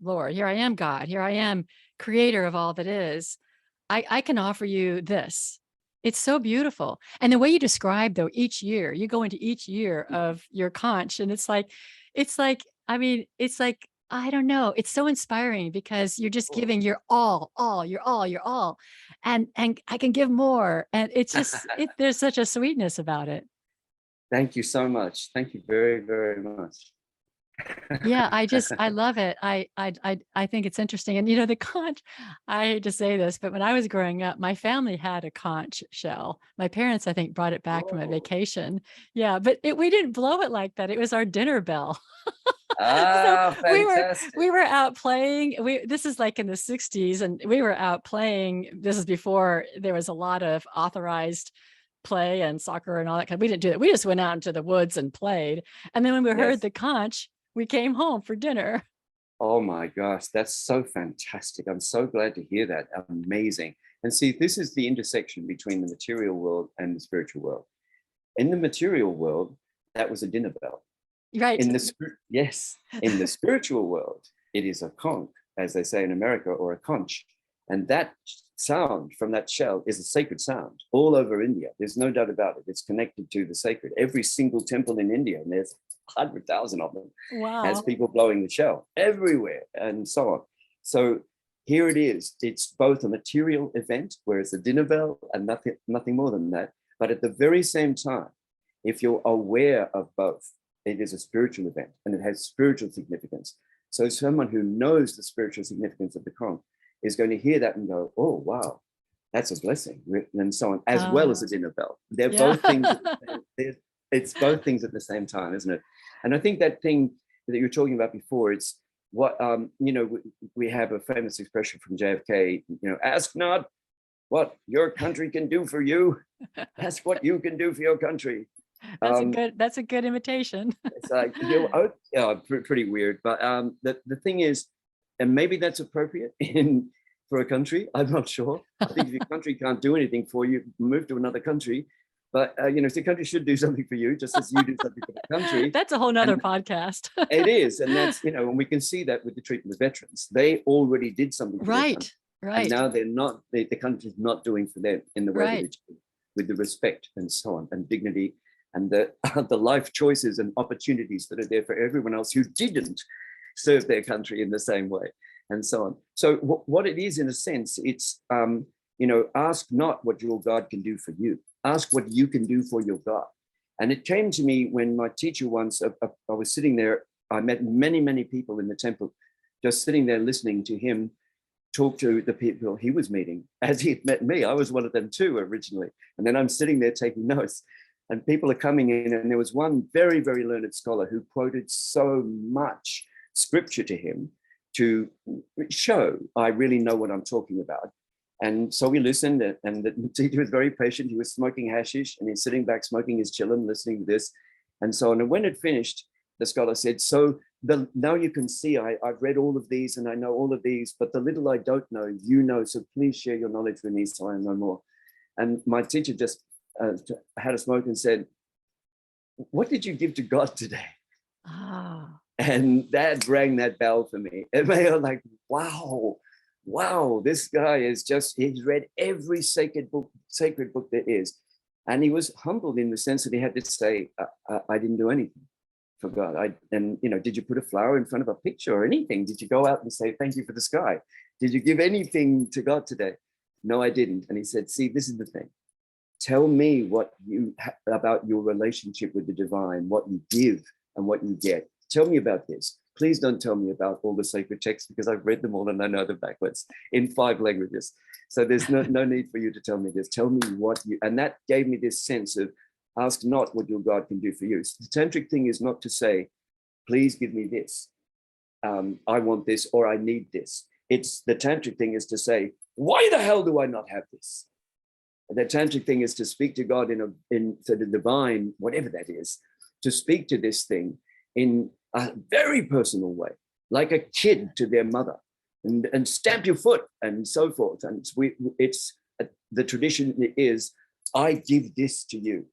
Lord. Here I am, God. Here I am, creator of all that is. I can offer you this. It's so beautiful. And the way you describe, though, each year, you go into each year of your conch, and I mean, it's like, I don't know, it's so inspiring because you're just giving your your all. And I can give more. And it's just, there's such a sweetness about it. Thank you so much. Thank you very, very much. Yeah, I love it. I think it's interesting. And the conch, I hate to say this, but when I was growing up, my family had a conch shell. My parents, I think, brought it back from a Oh. vacation. Yeah, but we didn't blow it like that. It was our dinner bell. So Fantastic. we were out playing. This is like in the 60s, and we were out playing. This is before there was a lot of authorized play and soccer and all that kind. We didn't do that. We just went out into the woods and played. And then when we heard Yes. the conch, we came home for dinner. Oh my gosh, that's so fantastic. I'm so glad to hear that. Amazing. And see, this is the intersection between the material world and the spiritual world. In the material world, that was a dinner bell. Right. In the spiritual world, it is a conch, as they say in America, or a conch. And that sound from that shell is a sacred sound all over India. There's no doubt about it. It's connected to the sacred. Every single temple in India, and there's 100,000 of them, has Wow. people blowing the shell everywhere and so on. So here it is. It's both a material event, where it's a dinner bell and nothing more than that. But at the very same time, if you're aware of both, it is a spiritual event and it has spiritual significance. So someone who knows the spiritual significance of the conch is going to hear that and go, oh, wow, that's a blessing, and so on, as well as a dinner bell. They're both things. It's both things at the same time, isn't it? And I think that thing that you were talking about before, it's what, we have a famous expression from JFK, ask not what your country can do for you, ask what you can do for your country. That's a good imitation. It's like, pretty weird. But the thing is, and maybe that's appropriate for a country. I'm not sure. I think if your country can't do anything for you, move to another country. But the country should do something for you, just as you do something for the country. That's a whole nother podcast. It is, and that's and we can see that with the treatment of veterans. They already did something for their country. Right. And now they're not. The country's not doing for them in the way that it should, with the respect and so on, and dignity, and the life choices and opportunities that are there for everyone else who didn't serve their country in the same way, and so on. So what it is, in a sense, it's ask not what your God can do for you. Ask what you can do for your God. And it came to me when my teacher once, I was sitting there, I met many, many people in the temple, just sitting there listening to him talk to the people he was meeting as he had met me. I was one of them too originally. And then I'm sitting there taking notes, and people are coming in, and there was one very, very learned scholar who quoted so much scripture to him to show I really know what I'm talking about. And so we listened, and the teacher was very patient. He was smoking hashish, and he's sitting back smoking his chillum, listening to this, and so on. And when it finished, the scholar said, so now you can see I've read all of these and I know all of these, but the little I don't know, you know, so please share your knowledge with me so I know more. And my teacher just had a smoke and said, what did you give to God today? Ah. And that rang that bell for me. And I was like, wow, this guy he's read every sacred book there is. And he was humbled in the sense that he had to say, I didn't do anything for God. Did you put a flower in front of a picture or anything? Did you go out and say, thank you for the sky? Did you give anything to God today? No, I didn't. And he said, see, this is the thing. Tell me about your relationship with the divine, what you give and what you get. Tell me about this. Please don't tell me about all the sacred texts, because I've read them all and I know them backwards in 5 languages. So there's no need for you to tell me this. Tell me and that gave me this sense of ask not what your God can do for you. So the tantric thing is not to say, please give me this. I want this, or I need this. The tantric thing is to say, why the hell do I not have this? The tantric thing is to speak to God to the divine, whatever that is, to speak to this thing in a very personal way, like a kid to their mother, and stamp your foot and so forth. And the tradition is, I give this to you.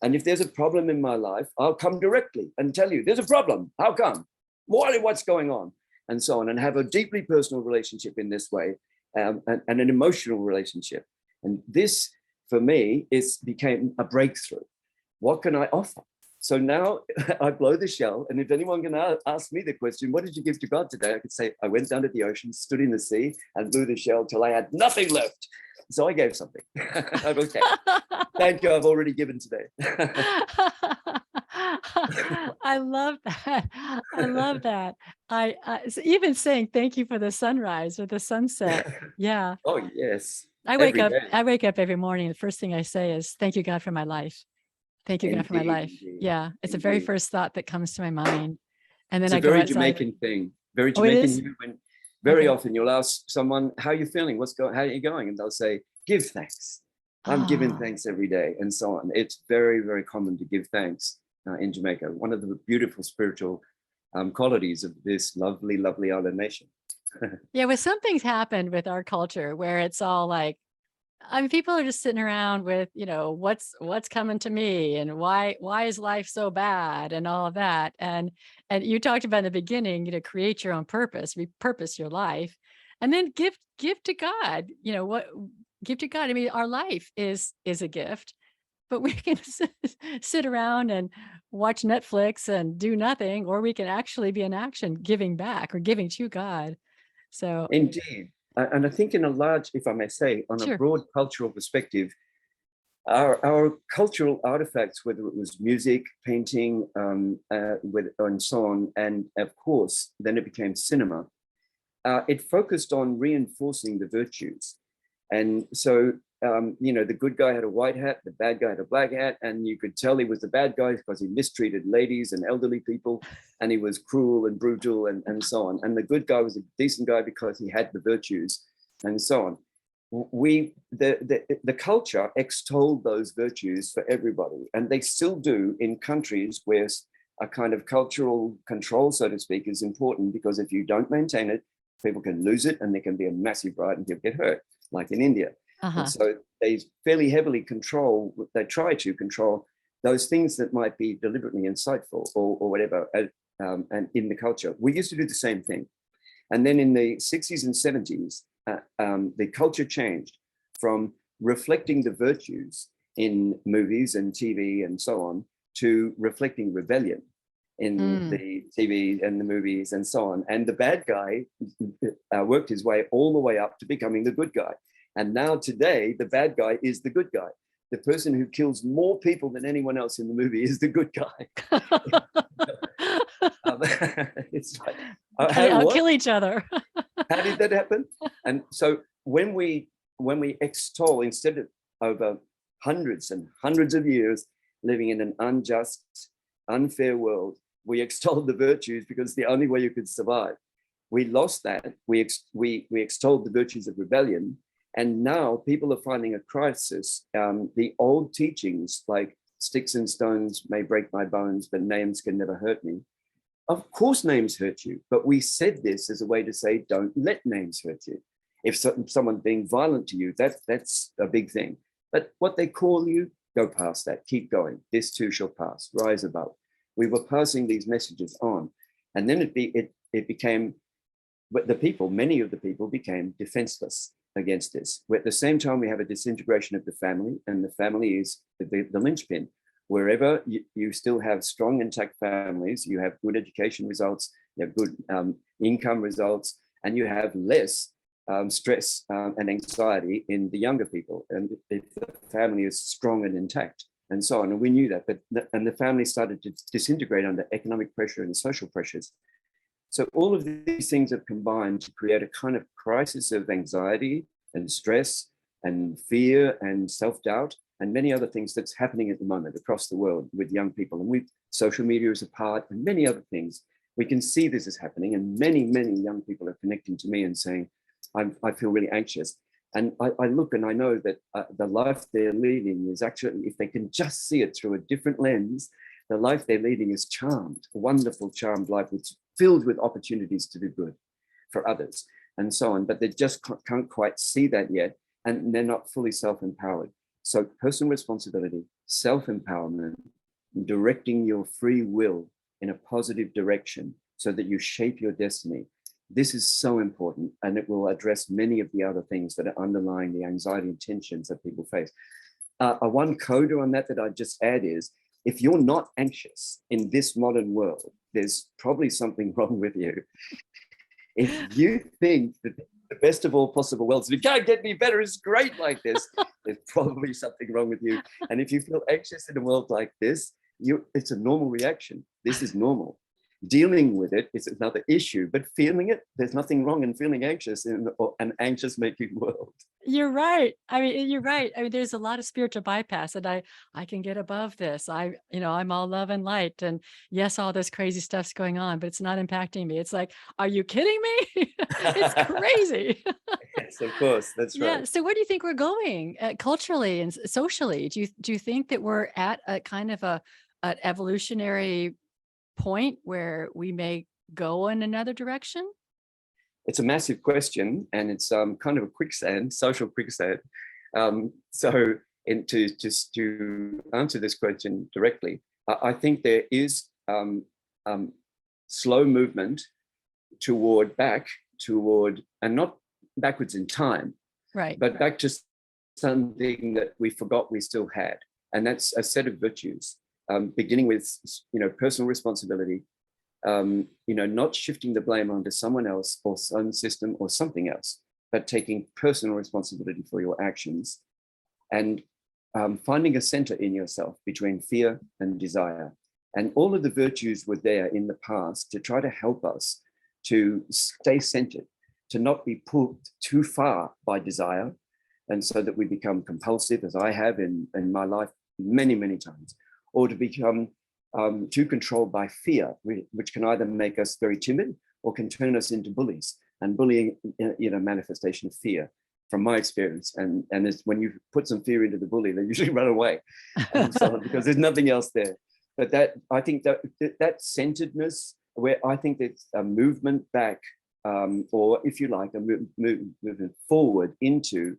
And if there's a problem in my life, I'll come directly and tell you, there's a problem. How come? What's going on? and so on, and have a deeply personal relationship in this way, and an emotional relationship. And this, for me, became a breakthrough. What can I offer? So now I blow the shell, and if anyone can ask me the question, what did you give to God today? I could say, I went down to the ocean, stood in the sea, and blew the shell till I had nothing left. So I gave something. Okay, thank you, I've already given today. I love that. I love that. So even saying thank you for the sunrise or the sunset. Yeah. Oh, yes. I Every day. wake up every morning. The first thing I say is, thank you, God, for my life. Thank you, God, for my life. Indeed, Yeah. It's the very indeed. first thought that comes to my mind. And then It's a I go very outside. Jamaican thing. Very Oh, it Jamaican is? human. Very Okay. often you'll ask someone, how are you feeling? How are you going? And they'll say, give thanks. I'm giving Ah, thanks every day, and so on. It's very, very common to give thanks in Jamaica. One of the beautiful spiritual qualities of this lovely, lovely island nation. yeah. Well, something's happened with our culture where it's all like, I mean, people are just sitting around with, what's coming to me, and why is life so bad, and all of that. And you talked about in the beginning, create your own purpose, repurpose your life, and then give to God. Give to God. I mean, our life is a gift, but we can sit around and watch Netflix and do nothing, or we can actually be in action, giving back or giving to God. So Indeed. And I think in a large, if I may say, on a sure. broad cultural perspective, our cultural artifacts, whether it was music, painting, and so on, and of course, then it became cinema, it focused on reinforcing the virtues. And so, the good guy had a white hat, the bad guy had a black hat, and you could tell he was the bad guy because he mistreated ladies and elderly people, and he was cruel and brutal, and so on. And the good guy was a decent guy because he had the virtues, and so on. The culture extolled those virtues for everybody, and they still do in countries where a kind of cultural control, so to speak, is important, because if you don't maintain it, people can lose it, and there can be a massive riot and people get hurt, like in India. Uh-huh. And so they fairly heavily try to control those things that might be deliberately insightful or whatever, and in the culture. We used to do the same thing. And then in the 60s and 70s, the culture changed from reflecting the virtues in movies and TV and so on to reflecting rebellion in the TV and the movies and so on. And the bad guy worked his way all the way up to becoming the good guy. And now today, the bad guy is the good guy. The person who kills more people than anyone else in the movie is the good guy. It's like, I'll kill each other. How did that happen? And so when we extol, instead of over hundreds and hundreds of years living in an unjust, unfair world, we extolled the virtues because the only way you could survive. We lost that. We extolled the virtues of rebellion, and now people are finding a crisis. The old teachings, like sticks and stones may break my bones, but names can never hurt me. Of course, names hurt you, but we said this as a way to say, don't let names hurt you. If someone's being violent to you, that's a big thing. But what they call you, go past that, keep going. This too shall pass, rise above. We were passing these messages on. And then it became, but many of the people became defenseless against this. At the same time, we have a disintegration of the family, and the family is the linchpin. Wherever you still have strong, intact families, you have good education results, you have good income results, and you have less stress and anxiety in the younger people. And if the family is strong and intact, and so on. And we knew that, and the family started to disintegrate under economic pressure and social pressures. So all of these things have combined to create a kind of crisis of anxiety and stress and fear and self-doubt and many other things that's happening at the moment across the world with young people. And social media is a part, and many other things. We can see this is happening, and many, many young people are connecting to me and saying, I feel really anxious. And I look and I know that the life they're leading is actually, if they can just see it through a different lens, the life they're leading is charmed, a wonderful, charmed life, which is filled with opportunities to do good for others and so on. But they just can't quite see that yet, and they're not fully self-empowered. So personal responsibility, self-empowerment, directing your free will in a positive direction so that you shape your destiny. This is so important, and it will address many of the other things that are underlying the anxiety and tensions that people face. One coda on that I'd just add is, if you're not anxious in this modern world, there's probably something wrong with you. If you think that the best of all possible worlds, if it can't get any better, it's great like this, there's probably something wrong with you. And if you feel anxious in a world like this, it's a normal reaction. This is normal. Dealing with it is another issue, but feeling it, there's nothing wrong in feeling anxious in an anxious making world. You're right. I mean, you're right. I mean, there's a lot of spiritual bypass, and I can get above this. I'm all love and light, and yes, all this crazy stuff's going on, but it's not impacting me. It's like, are you kidding me? It's crazy. Yes, of course, that's Yeah. right. So where do you think we're going culturally and socially? Do you think that we're at a kind of an evolutionary point where we may go in another direction? It's a massive question, and it's kind of a quicksand, social quicksand. So, to answer this question directly, I think there is slow movement toward, and not backwards in time, Right. but back to something that we forgot we still had, and that's a set of virtues, beginning with personal responsibility. Not shifting the blame onto someone else or some system or something else, but taking personal responsibility for your actions, and finding a center in yourself between fear and desire. And all of the virtues were there in the past to try to help us to stay centered, to not be pulled too far by desire, and so that we become compulsive, as I have in my life many, many times, or to become too controlled by fear, which can either make us very timid or can turn us into bullies. And bullying, manifestation of fear, from my experience. And it's when you put some fear into the bully, they usually run away, and so on, because there's nothing else there. But I think that centeredness, where I think there's a movement back, or if you like, a movement forward into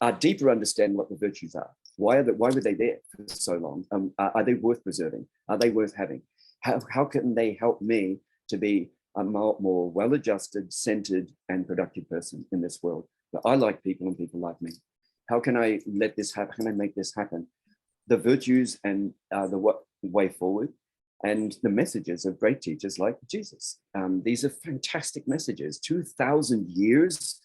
a deeper understanding what the virtues are. Why were they there for so long? Are they worth preserving? Are they worth having? How can they help me to be a more well-adjusted, centered, and productive person in this world? But I like people, and people like me. How can I let this happen? How can I make this happen? The virtues and the way forward, and the messages of great teachers like Jesus. These are fantastic messages. 2,000 years,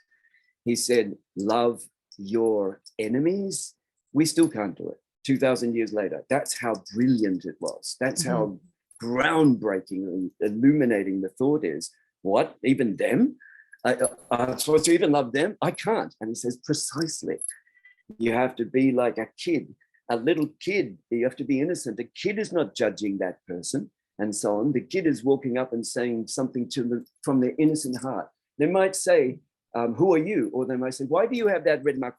he said, love your enemies. We still can't do it 2,000 years later. That's how brilliant it was. That's how groundbreaking and illuminating the thought is. What, even them? I'm supposed to even love them? I can't. And he says, precisely. You have to be like a kid, a little kid. You have to be innocent. The kid is not judging that person, and so on. The kid is walking up and saying something to them from their innocent heart. They might say, who are you? Or they might say, why do you have that red mark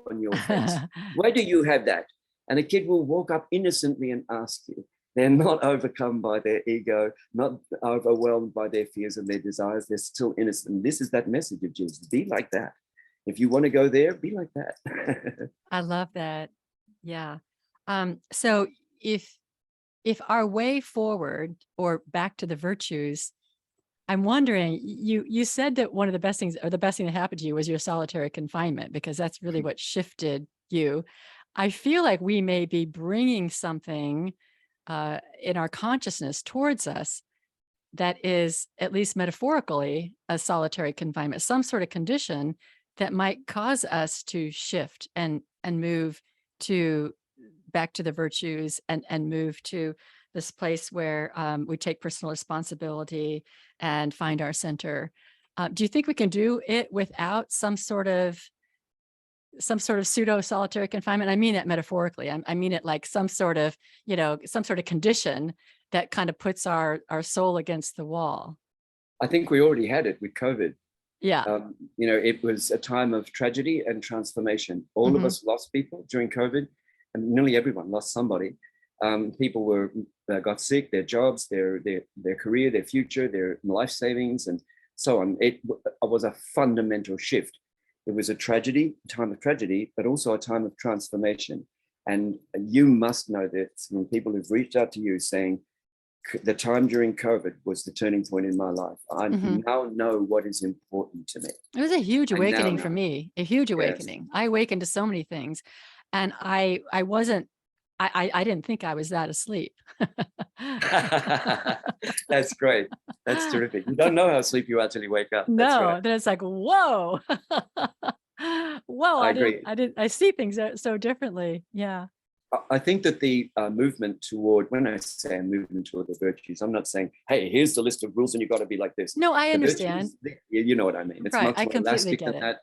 on your face? Why do you have that? And a kid will walk up innocently and ask you. They're not overcome by their ego, not overwhelmed by their fears and their desires. They're still innocent. And this is that message of Jesus. Be like that. If you want to go there, be like that. I love that. Yeah. So if our way forward, or back to the virtues, I'm wondering, you said that one of the best things, or the best thing that happened to you, was your solitary confinement, because that's really what shifted you. I feel like we may be bringing something in our consciousness towards us that is, at least metaphorically, a solitary confinement, some sort of condition that might cause us to shift and move to back to the virtues, and move to this place where we take personal responsibility and find our center. Do you think we can do it without some sort of pseudo solitary confinement? I mean it metaphorically. I mean it like some sort of condition that kind of puts our soul against the wall. I think we already had it with COVID. Yeah. It was a time of tragedy and transformation. All of us lost people during COVID, and nearly everyone lost somebody. People got sick, their jobs, their career, their future, their life savings, and so on. It was a fundamental shift. It was a time of tragedy, but also a time of transformation. And you must know this from people who've reached out to you saying, the time during COVID was the turning point in my life. I now know what is important to me. It was a huge awakening know. for me, a huge Yes. awakening. I awakened to so many things, and I didn't think I was that asleep. That's great. That's terrific. You don't know how asleep you are till you wake up. That's No, right. then it's like, whoa, whoa! I agree. I see things so differently. Yeah. I think that the movement toward, when I say a movement toward the virtues, I'm not saying, hey, here's the list of rules and you've got to be like this. No, I The understand. virtues, you know what I mean. It's Right. much I more completely elastic get than it. that.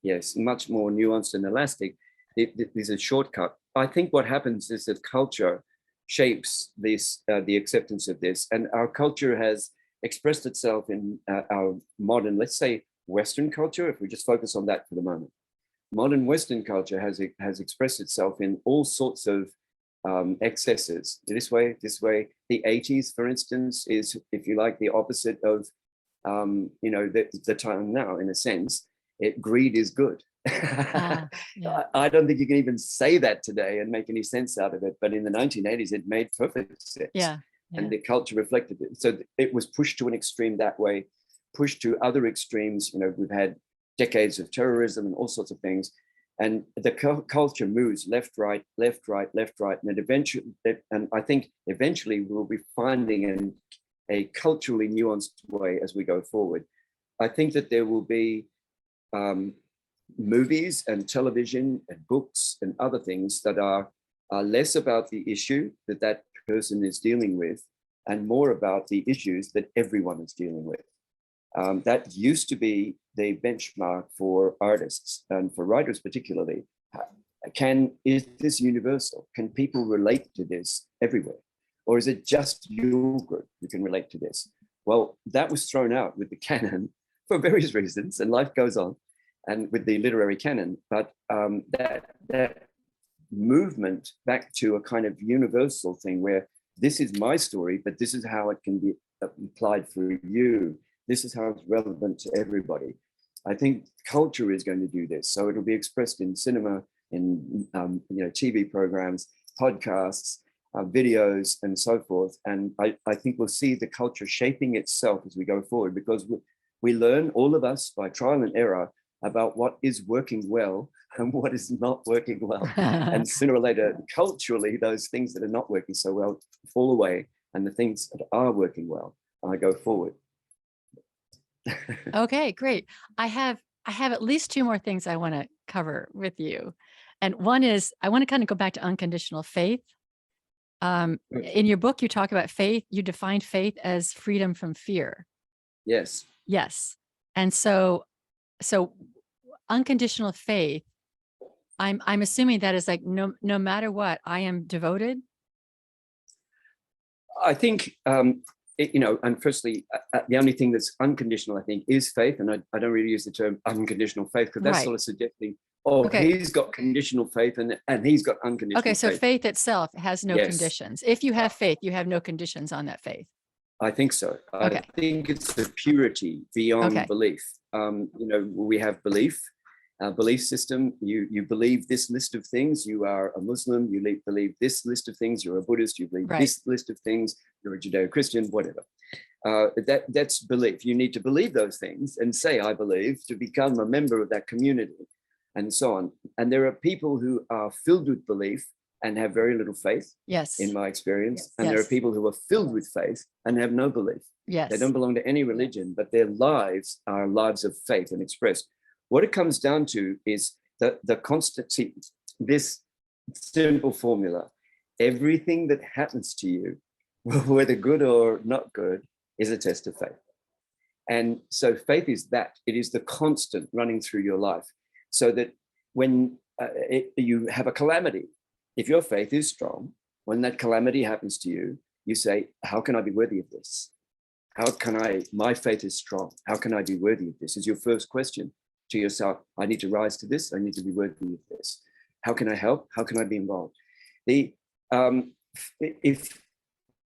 Yes, much more nuanced and elastic. There's a shortcut. I think what happens is that culture shapes this, the acceptance of this, and our culture has expressed itself in our modern, let's say, Western culture, if we just focus on that for the moment. Modern Western culture has expressed itself in all sorts of excesses. This way. The 80s, for instance, is, if you like, the opposite of the time now, in a sense. Greed is good. Yeah. I don't think you can even say that today and make any sense out of it. But in the 1980s, it made perfect sense. Yeah. And the culture reflected it. So it was pushed to an extreme that way, pushed to other extremes. We've had decades of terrorism and all sorts of things. And the culture moves left, right, left, right, left, right. And I think eventually we'll be finding a culturally nuanced way as we go forward. I think that there will be movies and television and books and other things that are less about the issue that person is dealing with and more about the issues that everyone is dealing with. That used to be the benchmark for artists and for writers particularly. Is this universal? Can people relate to this everywhere? Or is it just your group who can relate to this? Well, that was thrown out with the canon for various reasons, and life goes on, and with the literary canon. But that movement back to a kind of universal thing where this is my story, but this is how it can be applied for you. This is how it's relevant to everybody. I think culture is going to do this. So it'll be expressed in cinema, in TV programs, podcasts, videos, and so forth. And I think we'll see the culture shaping itself as we go forward, because we learn, all of us, by trial and error, about what is working well and what is not working well. And sooner or later, culturally, those things that are not working so well fall away, and the things that are working well go forward. Okay, great. I have at least two more things I want to cover with you. And one is, I want to kind of go back to unconditional faith. In your book, you talk about faith. You defined faith as freedom from fear. Yes. Yes. And so unconditional faith, I'm assuming that is like, no matter what, I am devoted. I think, and firstly, the only thing that's unconditional, I think, is faith. And I don't really use the term unconditional faith, because that's sort of suggesting, he's got conditional faith and he's got unconditional faith. Okay, so faith itself has no conditions. If you have faith, you have no conditions on that faith. I think so. I think it's the purity beyond belief. We have belief system. You believe this list of things. You are a Muslim. You believe this list of things. You're a Buddhist. You believe this list of things. You're a Judeo-Christian, whatever. That's belief. You need to believe those things and say, I believe, to become a member of that community, and so on. And there are people who are filled with belief and have very little faith, in my experience. And there are people who are filled with faith and have no belief. They don't belong to any religion, but their lives are lives of faith and expressed. What it comes down to is the constancy, this simple formula: everything that happens to you, whether good or not good, is a test of faith. And so faith is that. It is the constant running through your life, so that when you have a calamity, if your faith is strong, when that calamity happens to you, you say, how can I be worthy of this? My faith is strong. How can I be worthy of this? Is your first question to yourself. I need to rise to this. I need to be worthy of this. How can I help? How can I be involved? If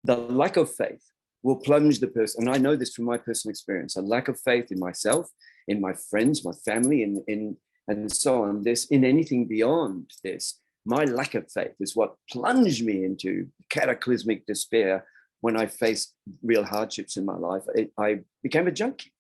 the lack of faith will plunge the person, and I know this from my personal experience, a lack of faith in myself, in my friends, my family, and so on, in anything beyond this, my lack of faith is what plunged me into cataclysmic despair when I faced real hardships in my life, I became a junkie.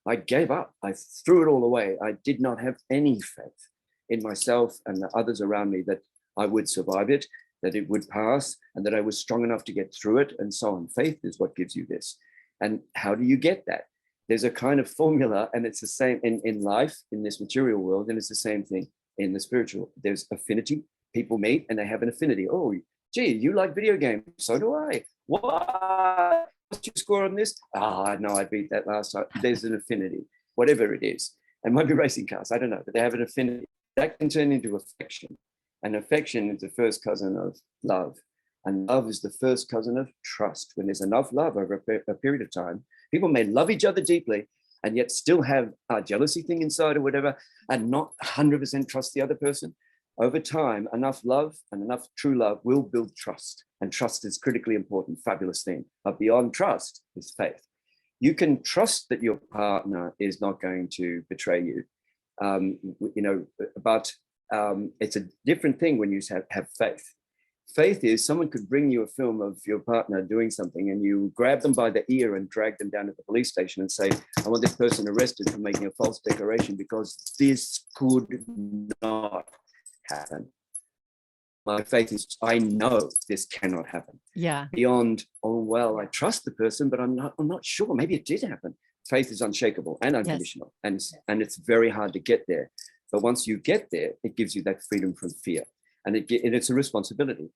I gave up. I threw it all away. I did not have any faith in myself and the others around me that I would survive it, that it would pass, and that I was strong enough to get through it, and so on. Faith is what gives you this. And how do you get that? There's a kind of formula, and it's the same in life, in this material world, and it's the same thing in the spiritual. There's affinity. People meet and they have an affinity. Oh, gee, you like video games. So do I. What? What's your score on this? Ah, no, I beat that last time. There's an affinity, whatever it is. It might be racing cars. I don't know, but they have an affinity. That can turn into affection. And affection is the first cousin of love. And love is the first cousin of trust. When there's enough love over a period of time, people may love each other deeply and yet still have a jealousy thing inside or whatever, and not 100% trust the other person. Over time, enough love and enough true love will build trust. And trust is critically important, fabulous thing. But beyond trust is faith. You can trust that your partner is not going to betray you, but it's a different thing when you have faith. Faith is someone could bring you a film of your partner doing something and you grab them by the ear and drag them down to the police station and say, I want this person arrested for making a false declaration because this could not happen. My faith is, I know this cannot happen. Yeah. Beyond, oh, well, I trust the person, but I'm not sure. Maybe it did happen. Faith is unshakable and unconditional. Yes. And it's very hard to get there. But once you get there, it gives you that freedom from fear. And it's a responsibility.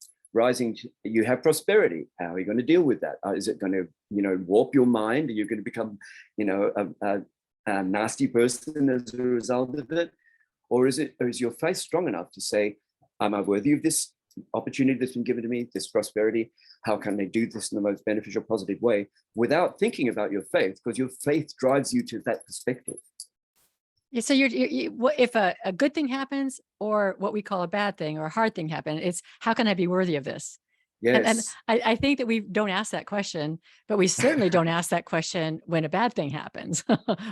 You have prosperity. How are you going to deal with that? Is it going to, warp your mind? Are you going to become, a nasty person as a result of it? Or is your faith strong enough to say, am I worthy of this opportunity that's been given to me, this prosperity? How can I do this in the most beneficial, positive way without thinking about your faith? Because your faith drives you to that perspective. Yeah, so if a good thing happens or what we call a bad thing or a hard thing happen, it's how can I be worthy of this? Yes. And I think that we don't ask that question, but we certainly don't ask that question when a bad thing happens.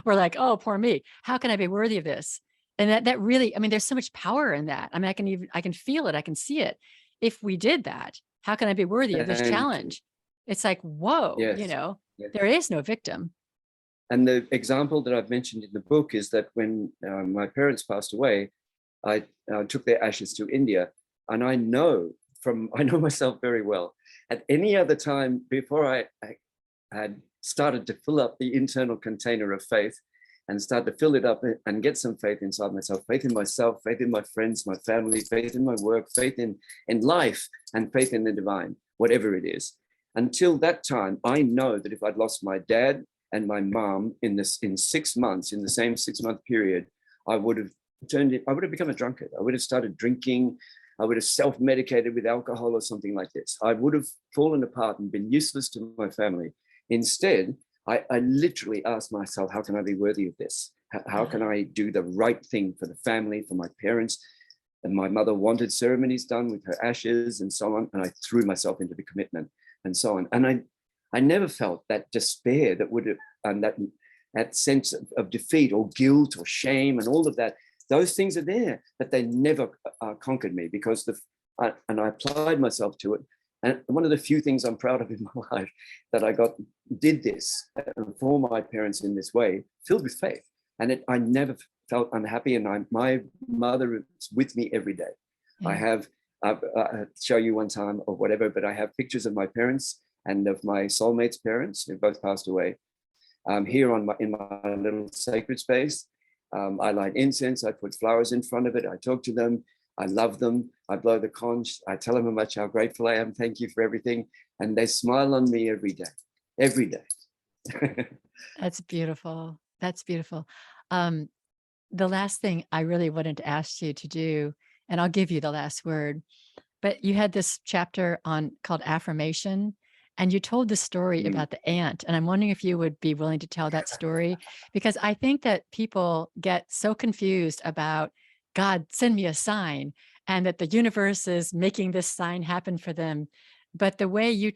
We're like, oh, poor me. How can I be worthy of this? And that really, I mean, there's so much power in that. I mean, I can feel it. I can see it. If we did that, how can I be worthy of this challenge? It's like, whoa, yes. There is no victim. And the example that I've mentioned in the book is that when my parents passed away, I took their ashes to India. And I know myself very well. At any other time before I had started to fill up the internal container of faith and start to fill it up and get some faith inside myself, faith in myself, faith in my friends, my family, faith in my work, faith in life, and faith in the divine, whatever it is. Until that time, I know that if I'd lost my dad and my mom in 6 months, in the same 6-month period, I would have become a drunkard. I would have started drinking. I would have self-medicated with alcohol or something like this. I would have fallen apart and been useless to my family. Instead, I literally asked myself, how can I be worthy of this? How can I do the right thing for the family, for my parents? And my mother wanted ceremonies done with her ashes and so on. And I threw myself into the commitment and so on. And I never felt that despair that would have, and that sense of defeat or guilt or shame and all of that. Those things are there, but they never conquered me because and I applied myself to it. And one of the few things I'm proud of in my life that I did this for my parents in this way, filled with faith. And I never felt unhappy. And my mother is with me every day. Yeah. I'll show you one time or whatever, but I have pictures of my parents and of my soulmate's parents who both passed away. Here in my little sacred space. I light incense, I put flowers in front of it, I talk to them, I love them, I blow the conch, I tell them how grateful I am, thank you for everything. And they smile on me every day. That's beautiful. That's beautiful. The last thing I really wanted to ask you to do, and I'll give you the last word, but you had this chapter called Affirmation. And you told the story about the ant, and I'm wondering if you would be willing to tell that story, because I think that people get so confused about, God, send me a sign, and that the universe is making this sign happen for them. But the way you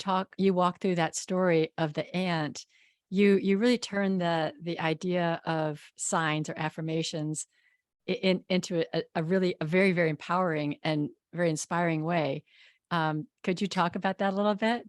walk through that story of the ant, you really turn the idea of signs or affirmations into a very, very empowering and very inspiring way. Could you talk about that a little bit?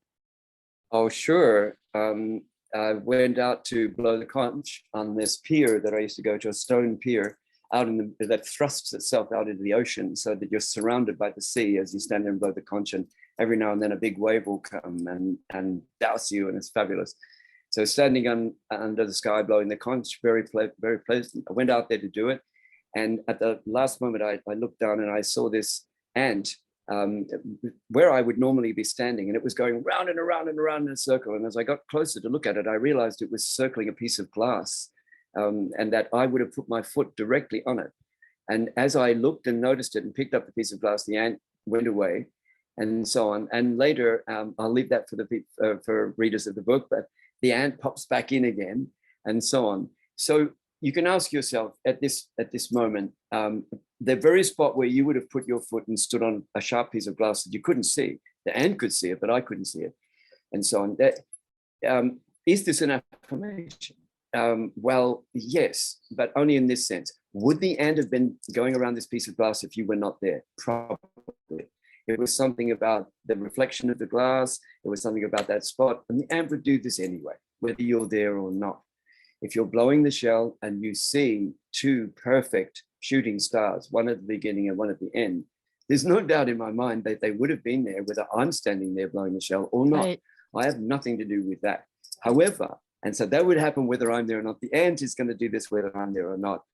Oh, sure. I went out to blow the conch on this pier that I used to go to, a stone pier out in the, that thrusts itself out into the ocean, so that you're surrounded by the sea as you stand there and blow the conch, and every now and then a big wave will come and douse you, and it's fabulous. So standing under the sky blowing the conch, very pleasant. I went out there to do it, and at the last moment I looked down and I saw this ant where I would normally be standing, and it was going round and around and around in a circle. And as I got closer to look at it, I realized it was circling a piece of glass, and that I would have put my foot directly on it. And as I looked and noticed it and picked up the piece of glass, the ant went away, and so on. And later, I'll leave that for readers of the book, but the ant pops back in again, and so on. So you can ask yourself at this moment, the very spot where you would have put your foot and stood on a sharp piece of glass that you couldn't see. The ant could see it, but I couldn't see it, and so on. Is this an affirmation? Well, yes, but only in this sense. Would the ant have been going around this piece of glass if you were not there? Probably. It was something about the reflection of the glass. It was something about that spot. And the ant would do this anyway, whether you're there or not. If you're blowing the shell and you see two perfect shooting stars, one at the beginning and one at the end, there's no doubt in my mind that they would have been there, whether I'm standing there blowing the shell or not. Right. I have nothing to do with that. However, and so that would happen whether I'm there or not. The ant is going to do this whether I'm there or not.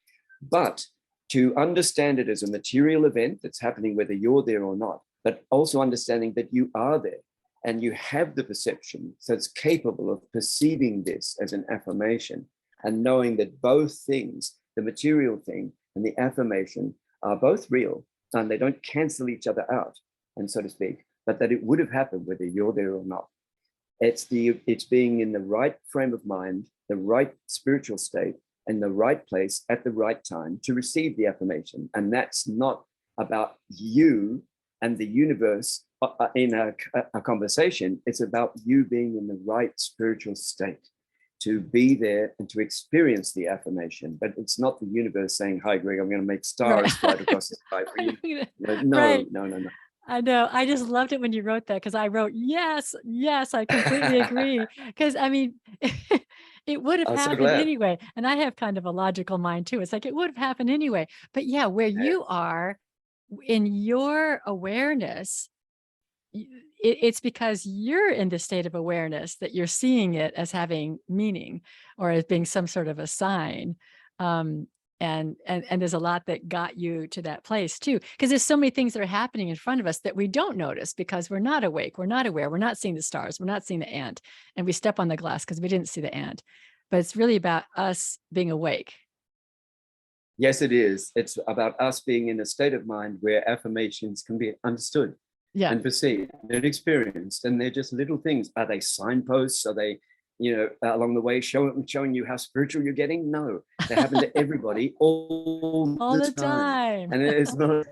But to understand it as a material event that's happening whether you're there or not, but also understanding that you are there and you have the perception that's capable of perceiving this as an affirmation, and knowing that both things, the material thing and the affirmation, are both real and they don't cancel each other out, and so to speak, but that it would have happened whether you're there or not. It's being in the right frame of mind, the right spiritual state, and the right place at the right time to receive the affirmation. And that's not about you and the universe in a conversation. It's about you being in the right spiritual state to be there and to experience the affirmation. But it's not the universe saying, "Hi, Greg, I'm going to make stars fly across the sky for you." No, right. No. I know. I just loved it when you wrote that, because I wrote, yes, I completely agree. Because I mean, it would have happened anyway. And I have kind of a logical mind too. It's like, it would have happened anyway. But yeah, where you are in your awareness, it's because you're in the state of awareness that you're seeing it as having meaning, or as being some sort of a sign. And there's a lot that got you to that place too, because there's so many things that are happening in front of us that we don't notice because we're not awake, we're not aware, we're not seeing the stars, we're not seeing the ant, and we step on the glass because we didn't see the ant. But it's really about us being awake. Yes, it is. It's about us being in a state of mind where affirmations can be understood, and perceived and experienced, and they're just little things. Are they signposts? Are they, along the way showing you how spiritual you're getting? No, they happen to everybody all the time. And it's not,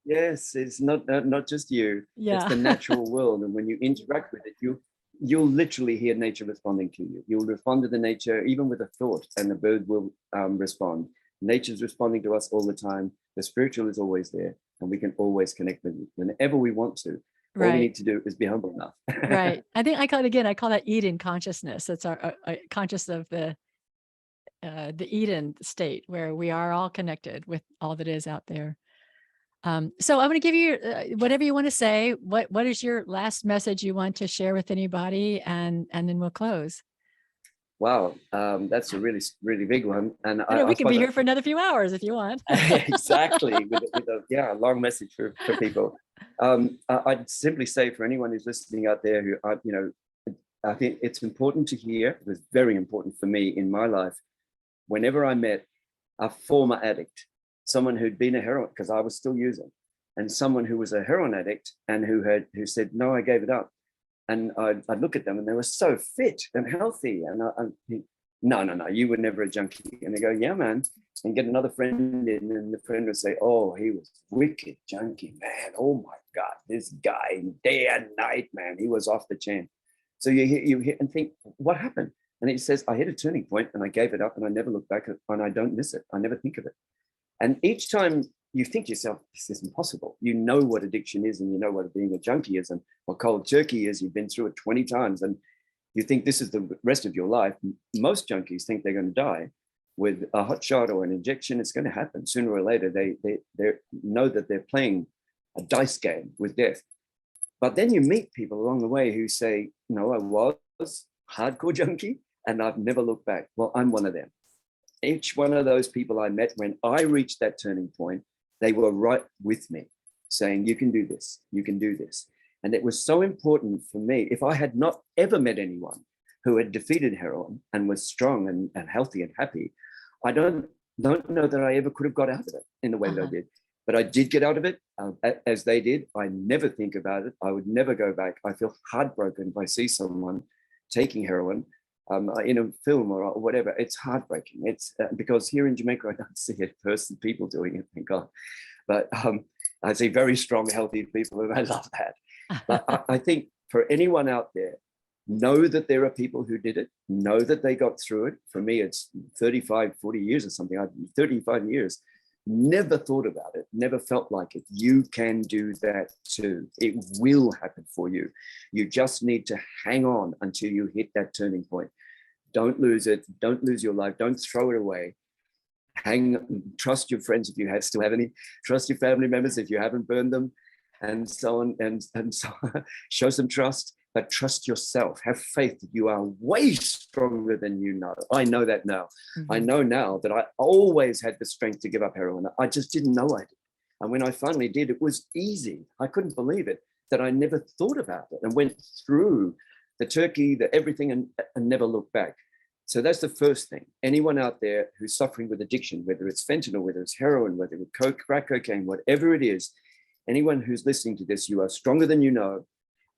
it's not just you. It's the natural world. And when you interact with it, you'll literally hear nature responding to you. You'll respond to the nature, even with a thought, and the bird will respond. Nature's responding to us all the time. The spiritual is always there, and we can always connect with it whenever we want to. All we need to do is be humble enough. Right. I think I call that Eden consciousness. It's our conscious of the Eden state, where we are all connected with all that is out there. So I'm going to give you whatever you want to say. What is your last message you want to share with anybody, and then we'll close. Wow, that's a really, really big one. And we can be here for another few hours if you want. Exactly, with a long message for people. I'd simply say, for anyone who's listening out there, who I think it's important to hear. It was very important for me in my life. Whenever I met a former addict, someone who'd been a heroin, because I was still using, and someone who was a heroin addict and who said, "No, I gave it up." And I'd look at them and they were so fit and healthy. And no, you were never a junkie. And they go, "Yeah, man." And get another friend in, and the friend would say, "Oh, he was wicked junkie, man. Oh my God, this guy, day and night, man, he was off the chain." So you hear and think, what happened? And he says, "I hit a turning point and I gave it up, and I never look back, and I don't miss it. I never think of it." And each time you think to yourself, this isn't possible. You know what addiction is, and you know what being a junkie is, and what cold turkey is. You've been through it 20 times. And You think this is the rest of your life. Most junkies think they're going to die with a hot shot or an injection. It's going to happen sooner or later. They know that they're playing a dice game with death. But then you meet people along the way who say, no, I was hardcore junkie and I've never looked back. Well, I'm one of them. Each one of those people I met, when I reached that turning point, they were right with me saying, you can do this, you can do this. And it was so important for me. If I had not ever met anyone who had defeated heroin and was strong and healthy and happy, I don't know that I ever could have got out of it in the way that I did. But I did get out of it as they did. I never think about it. I would never go back. I feel heartbroken if I see someone taking heroin in a film or whatever. It's heartbreaking. It's because here in Jamaica, I don't see people doing it, thank God. But I see very strong, healthy people, and I love that. But I think for anyone out there, know that there are people who did it, know that they got through it. For me, it's 35, 40 years or something. 35 years. Never thought about it, never felt like it. You can do that too. It will happen for you. You just need to hang on until you hit that turning point. Don't lose it. Don't lose your life. Don't throw it away. Trust your friends if you still have any. Trust your family members if you haven't burned them, and so on. And so show some trust, but trust yourself. Have faith that you are way stronger than you know. I know that now. Mm-hmm. I know now that I always had the strength to give up heroin. I just didn't know I did. And when I finally did, it was easy. I couldn't believe it, that I never thought about it and went through the turkey, the everything, and never looked back. So that's the first thing. Anyone out there who's suffering with addiction, whether it's fentanyl, whether it's heroin, whether it's coke, crack cocaine, whatever it is, anyone who's listening to this, you are stronger than you know.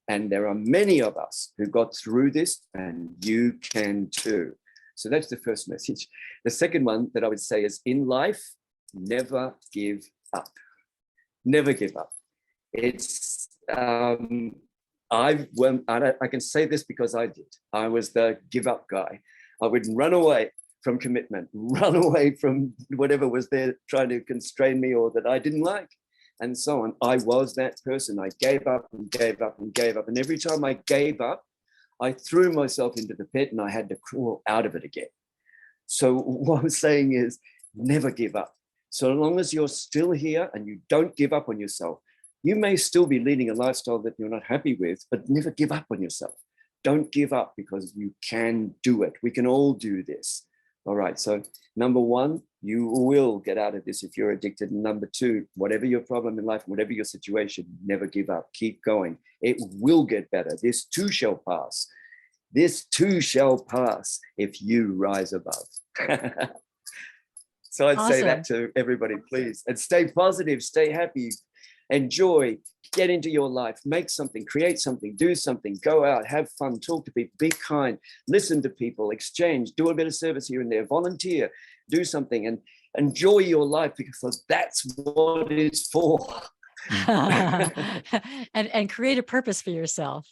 And there are many of us who got through this, and you can too. So that's the first message. The second one that I would say is, in life, never give up. Never give up. It's, I can say this because I did. I was the give up guy. I would run away from commitment, run away from whatever was there trying to constrain me or that I didn't like, and so on. I was that person. I gave up and gave up and gave up. And every time I gave up, I threw myself into the pit and I had to crawl out of it again. So what I'm saying is, never give up. So long as you're still here and you don't give up on yourself, you may still be leading a lifestyle that you're not happy with, but never give up on yourself. Don't give up, because you can do it. We can all do this. All right. So number one, you will get out of this if you're addicted. And number two, whatever your problem in life, whatever your situation, never give up. Keep going. It will get better. This too shall pass. This too shall pass if you rise above. So I'd say that to everybody, please. And stay positive, stay happy, enjoy, get into your life, make something, create something, do something, go out, have fun, talk to people, be kind, listen to people, exchange, do a bit of service here and there, volunteer, do something, and enjoy your life, because that's what it's for. and create a purpose for yourself.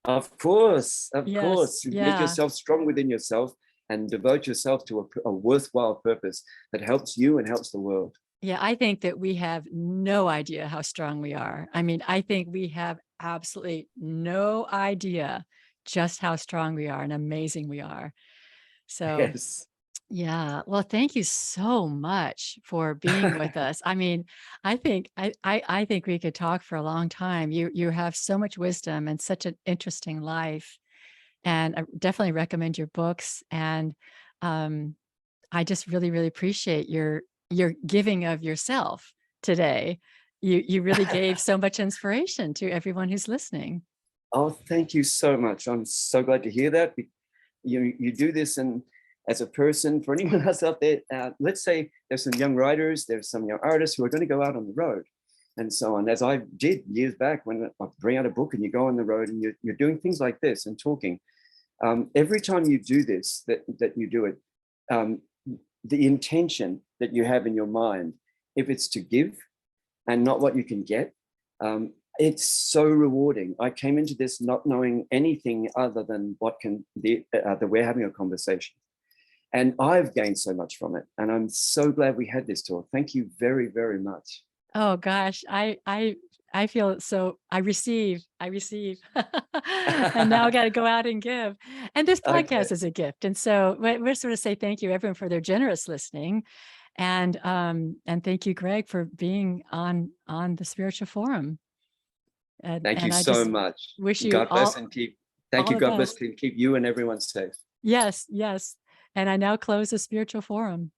Of course. Make Yeah. yourself strong within yourself and devote yourself to a worthwhile purpose that helps you and helps the world. Yeah, I think that we have no idea how strong we are. I mean, I think we have absolutely no idea just how strong we are and amazing we are. So, yes. Yeah. Well, thank you so much for being with us. I mean, I think I think we could talk for a long time. You have so much wisdom and such an interesting life. And I definitely recommend your books. And I just really, really appreciate your giving of yourself today. You really gave so much inspiration to everyone who's listening. Oh, thank you so much. I'm so glad to hear that. You do this, and as a person, for anyone else out there, let's say there's some young writers, there's some young artists who are going to go out on the road and so on, as I did years back when I bring out a book and you go on the road and you're doing things like this and talking. Every time you do this, that you do it, the intention that you have in your mind, if it's to give and not what you can get, it's so rewarding. I came into this not knowing anything other than what can be that we're having a conversation. And I've gained so much from it. And I'm so glad we had this talk. Thank you very, very much. Oh gosh, I I feel so I receive. And now I got to go out and give. And this Okay. podcast is a gift. And so we're sort of say thank you everyone for their generous listening. And thank you, Greg, for being on the Spiritual Forum. Thank you And I so just much. wish you God bless and thank all you. the God bless best. and keep you and everyone safe. Yes, yes. And I now close the Spiritual Forum.